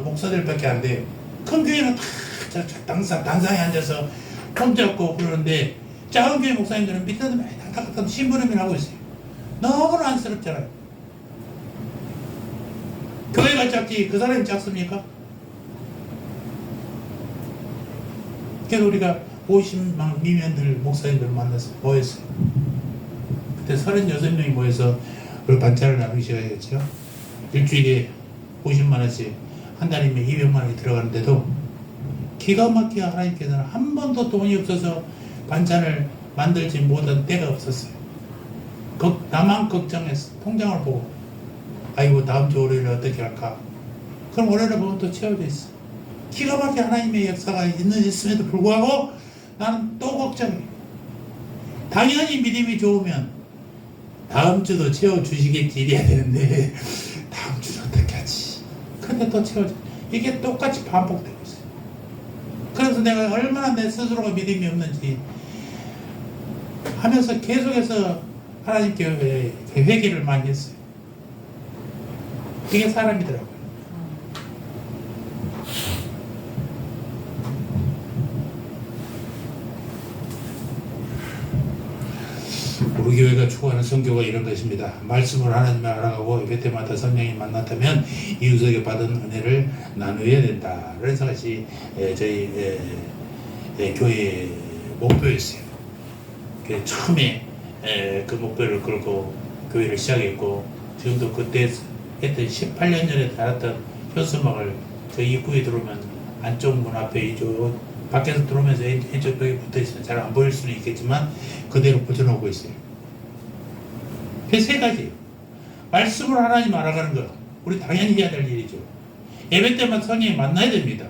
목사들밖에 안 돼요. 큰 교회는 다 단상에 앉아서 폼 잡고 그러는데 작은 교회 목사님들은 밑에서 다 심부름을 하고 있어요. 너무나 안쓰럽잖아요. 교회가 작지 그 사람이 작습니까? 그래서 우리가 50만 미면들 목사님들 만나서 모였어요. 그때 36명이 모여서 그 반찬을 나누셔야겠죠. 일주일에 50만 원씩 한 달이면 200만 원이 들어가는데도 기가 막히게 하나님께서는 한 번도 돈이 없어서 반찬을 만들지 못한 때가 없었어요. 나만 걱정했어. 통장을 보고 아이고 다음 주 월요일에 어떻게 할까. 그럼 월요일에 보면 또 채워져 있어. 기가 막히게 하나님의 역사가 있음에도 불구하고 나는 또 걱정해. 당연히 믿음이 좋으면 다음 주도 채워주시겠지 이래야 되는데 다음 주는 어떻게 하지. 근데 또 채워져. 이게 똑같이 반복되고 있어요. 그래서 내가 얼마나 내 스스로가 믿음이 없는지 하면서 계속해서 하나님께 회개를 많이 했어요. 이게 사람이더라고요. 우리 교회가 추구하는 선교가 이런 것입니다. 말씀을 하나님을 알아가고 예배 때마다 성령이 만났다면 이웃에게 받은 은혜를 나누어야 된다. 그래서 것이 저희 교회의 목표였어요. 처음에 그 목표를 걸고 교회를 시작했고 지금도 그때 했던 18년 전에 달았던 현수막을 저 입구에 들어오면 안쪽 문 앞에 이쪽 밖에서 들어오면서 왼쪽 벽에 붙어있어요. 잘 안 보일 수는 있겠지만 그대로 붙여놓고 있어요. 그 세 가지예요. 말씀을 하나님 알아가는 거 우리 당연히 해야 될 일이죠. 예배 때마다 성령이 만나야 됩니다.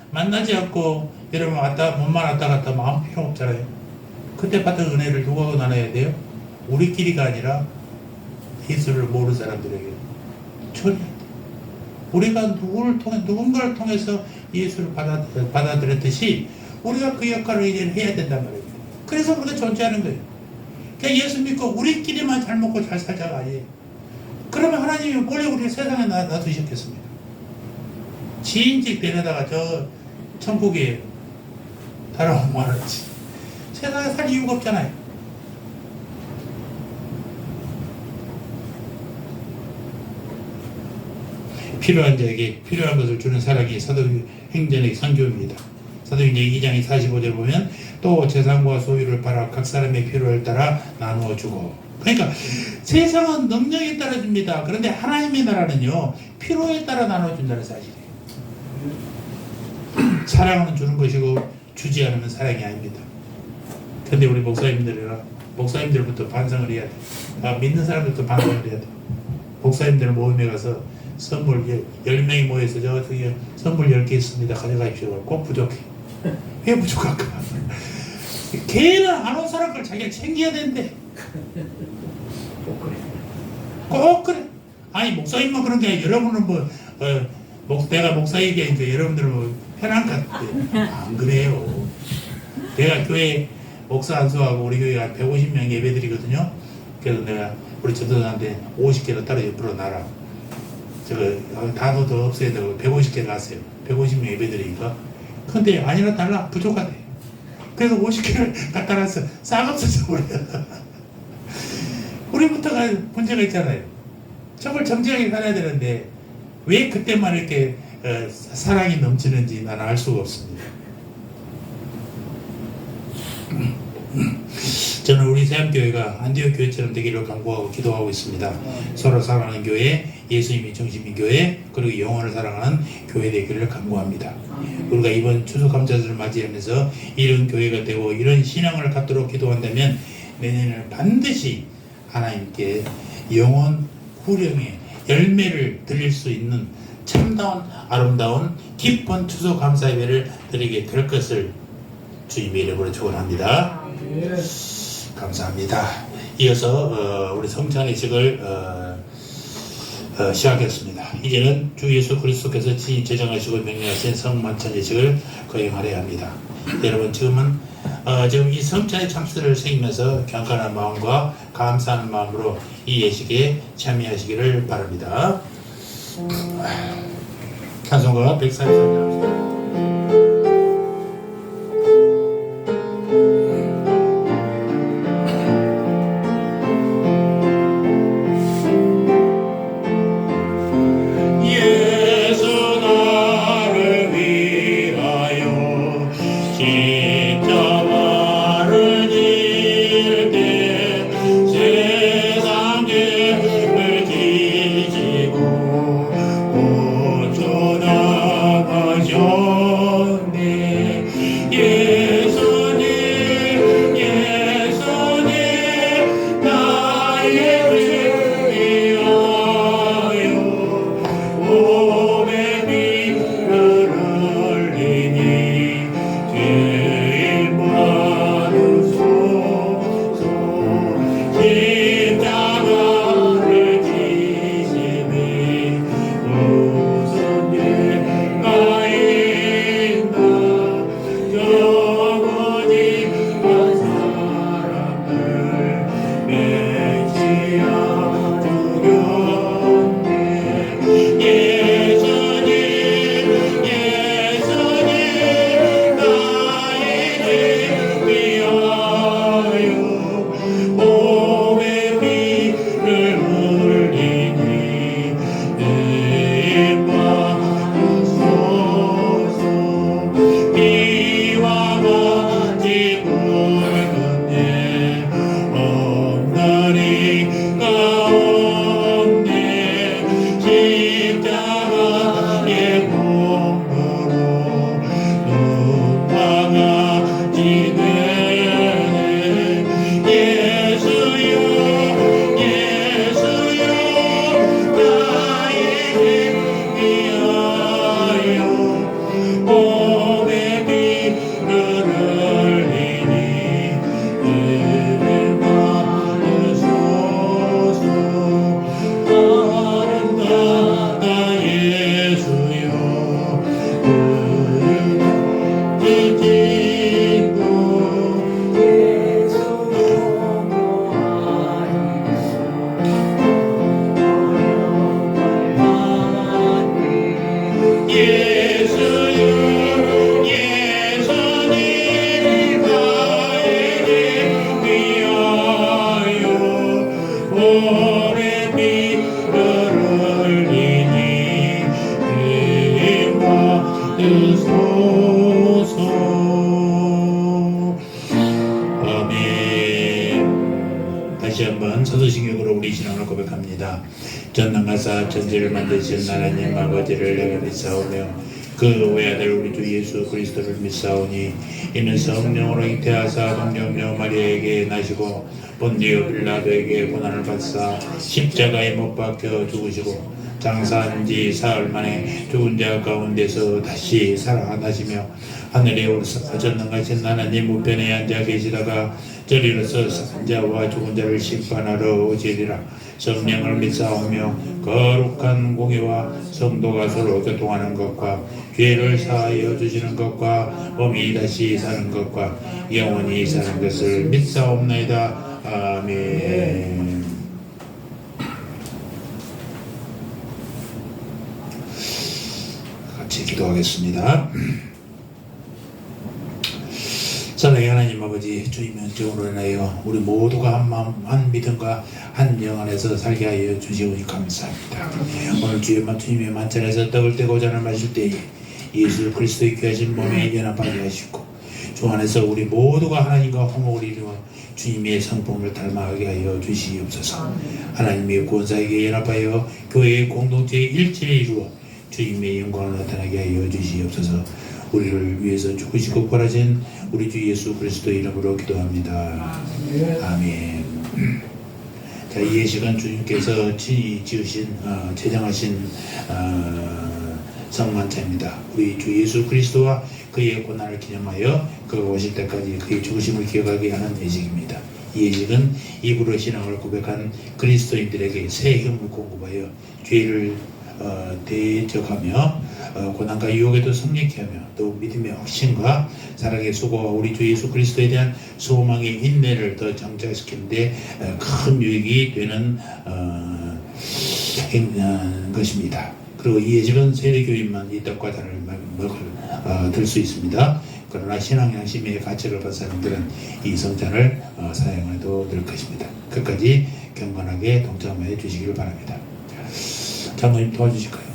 만나지 않고 여러분 몸만 왔다 갔다 마음 필요 없잖아요. 그때 받은 은혜를 누구하고 나눠야 돼요? 우리끼리가 아니라 예수를 모르는 사람들에게 전해야 돼요. 우리가 누군가를 통해서 예수를 받아들였듯이 우리가 그 역할을 이제 해야 된단 말입니다. 그래서 우리가 존재하는 거예요. 그냥 예수 믿고 우리끼리만 잘 먹고 잘 살자가 아니에요. 그러면 하나님이 원래 우리 세상에 놔두셨겠습니까? 지인직 데려다가 저 천국에 달아오면 말았지. 세상에 살 이유가 없잖아요. 필요한 자에게 필요한 것을 주는 사랑이 사도행전의 선교입니다. 사도행전 2장 45절 보면 또 재산과 소유를 팔아 각 사람의 필요에 따라 나누어 주고. 그러니까 세상은 능력에 따라 줍니다. 그런데 하나님의 나라는요 필요에 따라 나눠준다는 사실이에요. 사랑은 주는 것이고 주지 않으면 사랑이 아닙니다. 그런데 우리 목사님들부터 반성을 해야 돼. 믿는 사람들도 반성을 해야 돼. 목사님들 모임에 가서 선물 10명이 모여서 저기 선물 10개 있습니다. 가져가십시오. 꼭 부족해. 왜 부족할까? 걔는 안 온 사람 걸 자기가 챙겨야 된대. 꼭 그래. 아니 목사님만 그런 게 아니라 여러분은 내가 목사 얘기하니까 여러분들은 편한 것 같아. 안 그래요. 내가 교회 목사 안수하고 우리 교회가 한 150명 예배드리거든요. 그래서 내가 우리 전도사한테 50개를 따로 옆으로 놔라. 단어 더 없애야 되고 150개 놨어요. 150명 예배드리니까. 근데 아니라 달라. 부족하대. 그래서 50개를 갖다 놨어. 싹 없어져 버려. 우리부터가 문제가 있잖아요. 정말 정직하게 살아야 되는데 왜 그때만 이렇게 사랑이 넘치는지 나는 알 수가 없습니다. 저는 우리 세암교회가 안디옥 교회처럼 되기를 간구하고 기도하고 있습니다. 서로 사랑하는 교회, 예수님이 중심인 교회, 그리고 영혼을 사랑하는 교회 되기를 간구합니다. 우리가 이번 추수감사절을 맞이하면서 이런 교회가 되고 이런 신앙을 갖도록 기도한다면 내년에는 반드시 하나님께 영혼 후령의 열매를 드릴 수 있는 참다운 아름다운 깊은 추수감사 예배를 드리게 될 것을 주님의 이름으로 축원합니다. 예. 감사합니다. 이어서 우리 성찬의식을 시작했습니다. 이제는 주 예수 그리스도께서 제정하시고 명령하신 성만찬의식을 거행하려야 합니다. 여러분 지금 이 성찬의 참수를 새기면서 경건한 마음과 감사하는 마음으로 이 예식에 참여하시기를 바랍니다. 찬송가 143장 사도신경으로 우리 신앙을 고백합니다. 전능하사 천지를 만드신 하나님 아버지를 내가 믿사오며 그 외아들 우리 주 예수 그리스도를 믿사오니 이는 성령으로 잉태하사 동정녀 마리아에게 나시고 본디오 빌라도에게 고난을 받사 십자가에 못 박혀 죽으시고 장사한 지 사흘 만에 죽은 자 가운데서 다시 살아나시며 하늘에 오르사 전능하신 하나님 우편에 앉아 계시다가 저리로서 산 자와 죽은 자를 심판하러 오시리라. 성령을 믿사오며 거룩한 공의와 성도가 서로 교통하는 것과 죄를 사하여 주시는 것과 몸이 다시 사는 것과 영원히 사는 것을 믿사옵나이다. 아멘. 같이 기도하겠습니다. 사랑의 하나님 아버지, 주님의 은총으로 인하여 우리 모두가 한 마음, 한 믿음과 한 영 안에서 살게 하여 주시오니 감사합니다. 오늘 주님의 만찬에서 떡을 떼고 잔을 마실 때에 예수 그리스도의 귀하신 몸에 연합하게 하시고 주 안에서 우리 모두가 하나님과 화목을 이루어 주님의 성품을 닮아가게 하여 주시옵소서. 하나님의 구원사에게 연합하여 교회의 공동체의 일체를 이루어 주님의 영광을 나타나게 하여 주시옵소서. 우리를 위해서 죽으시고 부활하신 우리 주 예수 그리스도의 이름으로 기도합니다. 아멘. 자, 이 예식은 주님께서 친히 지으신 제정하신 성만찬입니다. 우리 주 예수 그리스도와 그의 고난을 기념하여 그가 오실 때까지 그의 죽으심을 기억하게 하는 예식입니다. 이 예식은 입으로 신앙을 고백한 그리스도인들에게 새 힘을 공급하여 죄를 대적하며 고난과 유혹에도 승리케 하며 또 믿음의 확신과 사랑의 수고와 우리 주 예수 그리스도에 대한 소망의 인내를 더 정착시키는데 큰 유익이 되는 것입니다. 그리고 이 예식은 세례교인만 이 떡과 잔을 들 수 있습니다. 그러나 신앙양심의 가치를 받은 사람들은 이 성찬을 사용해도 될 것입니다. 끝까지 경건하게 동참해 주시기를 바랍니다. 장로님 도와주실까요?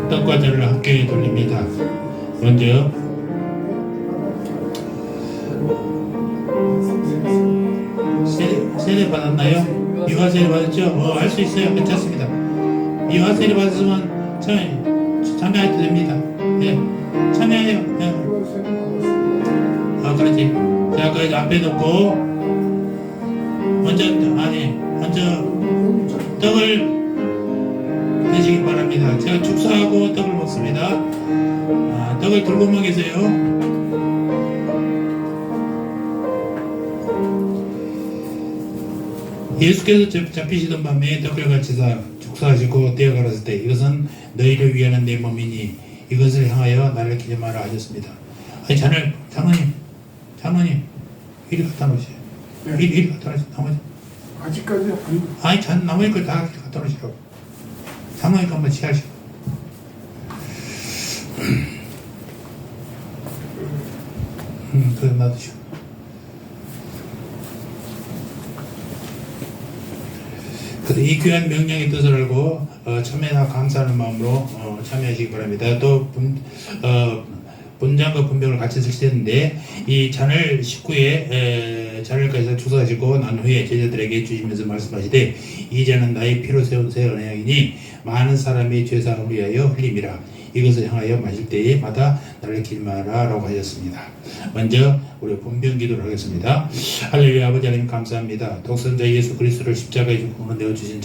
떡과자를 함께 돌립니다. 먼저 세례 받았나요? 유아 세례 받았죠? 할 수 있어요. 괜찮습니다. 유아 세례 받았으면 참여해도 됩니다. 네, 참여해요. 네. 그렇지. 자, 그 앞에 놓고 먼저 떡을 드시기 바랍니다. 제가 축사하고 떡을 먹습니다. 떡을 들고 먹이세요. 예수께서 잡히시던 밤에 떡을 같이사 축사하시고 떼어 가랐을 때 이것은 너희를 위하는 내 몸이니 이것을 향하여 나를 기념하라 하셨습니다. 아니 장로님 이리 갖다 놓으세요. 네. 이리 갖다 놓으세요. 나머지 아직까지 아니 나머지 걸 다 갖다 놓으시라고. 장로님 한번 취하시고. 그럼 놔두시고. 이 귀한 명령의 뜻을 알고 참여나 감사하는 마음으로 참여하시기 바랍니다. 또 분장과 분병을 같이 쓰시는데 이 잔을 식구에 잔을 가져다 주사하시고 난 후에 제자들에게 주시면서 말씀하시되 이 잔은 나의 피로 세운 새 언약이니 많은 사람의 죄사함을 위하여 흘림이라. 이것을 향하여 마실 때에마다 나를 기념하라 라고 하셨습니다. 먼저 우리 분병 기도를 하겠습니다. 할렐루야. 아버지 하나님 감사합니다. 독생자 예수 그리스도를 십자가에 죽음으로 내어주신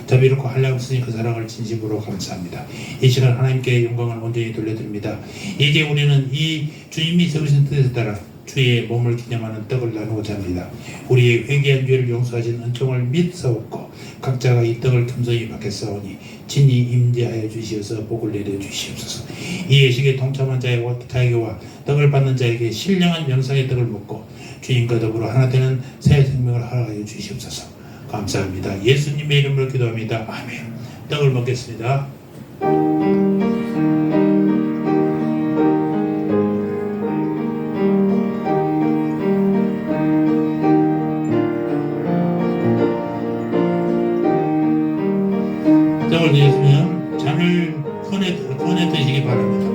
자비롭고 한량없으신 그 사랑을 진심으로 감사합니다. 이 시간 하나님께 영광을 온전히 돌려드립니다. 이제 우리는 이 주님이 세우신 뜻에 따라 주의 몸을 기념하는 떡을 나누고자 합니다. 우리의 회개한 죄를 용서하신 은총을 믿사옵고 각자가 이 떡을 겸손히 받겠사오니 친히 임재하여 주시어서 복을 내려 주시옵소서. 이 예식에 동참한 자에게와 떡을 받는 자에게 신령한 영상의 떡을 먹고 주님과 더불어 하나 되는 새 생명을 허락하여 주시옵소서. 감사합니다. 예수님의 이름으로 기도합니다. 아멘. 떡을 먹겠습니다. 떡을 드셨으면 잔을 꺼내 드시기 바랍니다.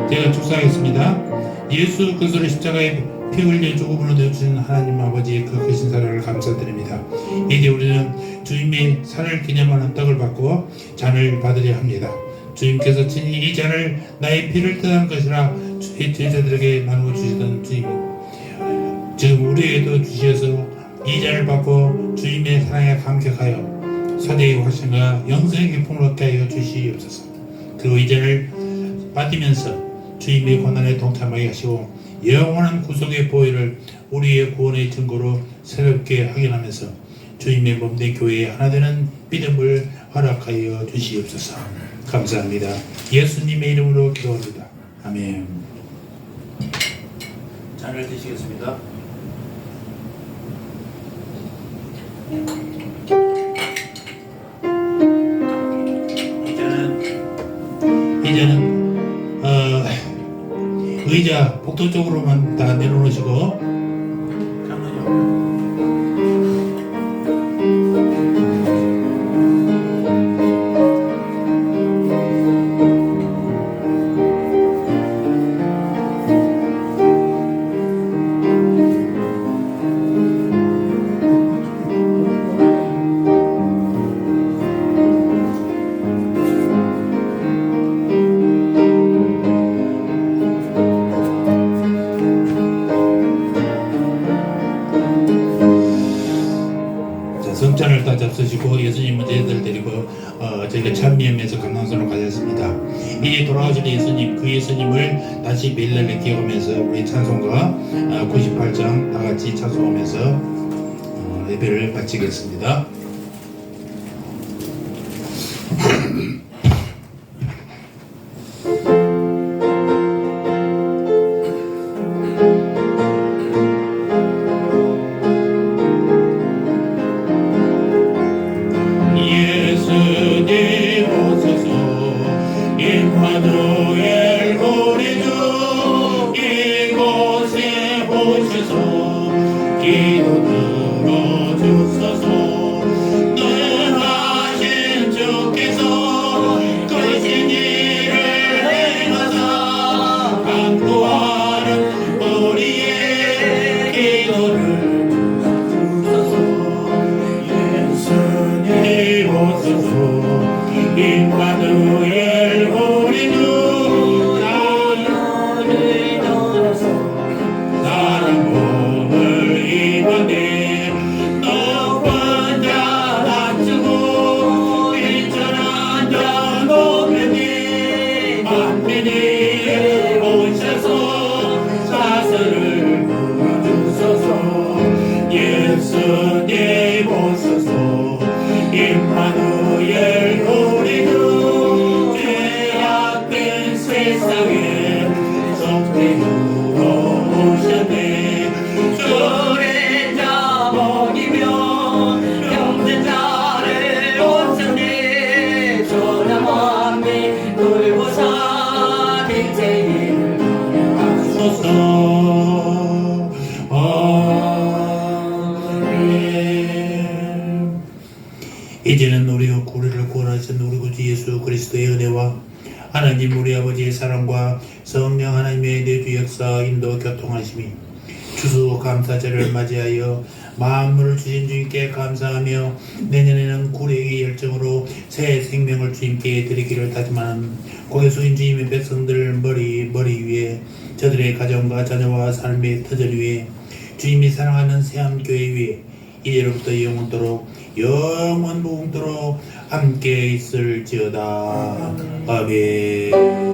제가 축사하겠습니다. 예수 그리스도를 십자가에 피 흘려 죽음으로 내어주신 하나님 아버지의 그 크신 사랑을 감사드립니다. 이제 우리는 주님의 살을 기념하는 떡을 받고 잔을 받으려 합니다. 주님께서 친히 이 잔을 나의 피를 뜻한 것이라 주의 제자들에게 나누어 주시던 주님, 지금 우리에게도 주셔서 이 잔을 받고 주님의 사랑에 감격하여 사대의 화신과 영생의 기쁨을 얻게 하여 주시옵소서. 그리고 이 잔을 받으면서 주님의 고난에 동참하게 하시고 영원한 구속의 보혈을 우리의 구원의 증거로 새롭게 확인하면서 주님의 몸된 교회에 하나 되는 믿음을 허락하여 주시옵소서. 감사합니다. 예수님의 이름으로 기도합니다. 아멘. 잔을 드시겠습니다. 이제는 의자 복도 쪽으로만 다 내려놓으시고, 잠깐만요. 성찬을 다 잡수시고 예수님 제자들 데리고 저희가 찬미하면서 감동선을 가졌습니다. 이제 돌아가실 예수님, 그 예수님을 다시 매일날 기억하면서 우리 찬송가 98장 다 같이 찬송하면서 예배를 마치겠습니다. 임마누엘 우리 주 이곳에 오셔서 기도 들어주소서. 늘 하신 주께서 크신 일을 행하사 간구하는 우리의 기도를 주소서. 예수님 오소서. 임마누엘 우리 주 나를 떠나서 사람 몸을 입었네. 높은 자 낮추고 비천한 자 높이니 만민이 오셔서 사슬을 풀어주소서. 예수님 오소서. 임마누엘 우리 주 죄악된 세상에 성태우러 오셨네. 주의 자 먹이며 병든 자를 고쳤네. 조남왕비 돌보사 빛의 하소서. 이제는 우리가 우리를 구원하신 우리 구주 예수 그리스도의 은혜와 하나님 우리 아버지의 사랑과 성령 하나님의 내주 역사 인도 교통하심이 추수 감사절을 맞이하여 만물을 주신 주님께 감사하며 내년에는 구례의 열정으로 새 생명을 주님께 드리기를 다짐하는 고개 숙인 주님의 백성들 머리 위에 저들의 가정과 자녀와 삶의 터전 위에 주님이 사랑하는 새함교회 위에 이제로부터 영원 무궁토록 함께 있을지어다. 아멘.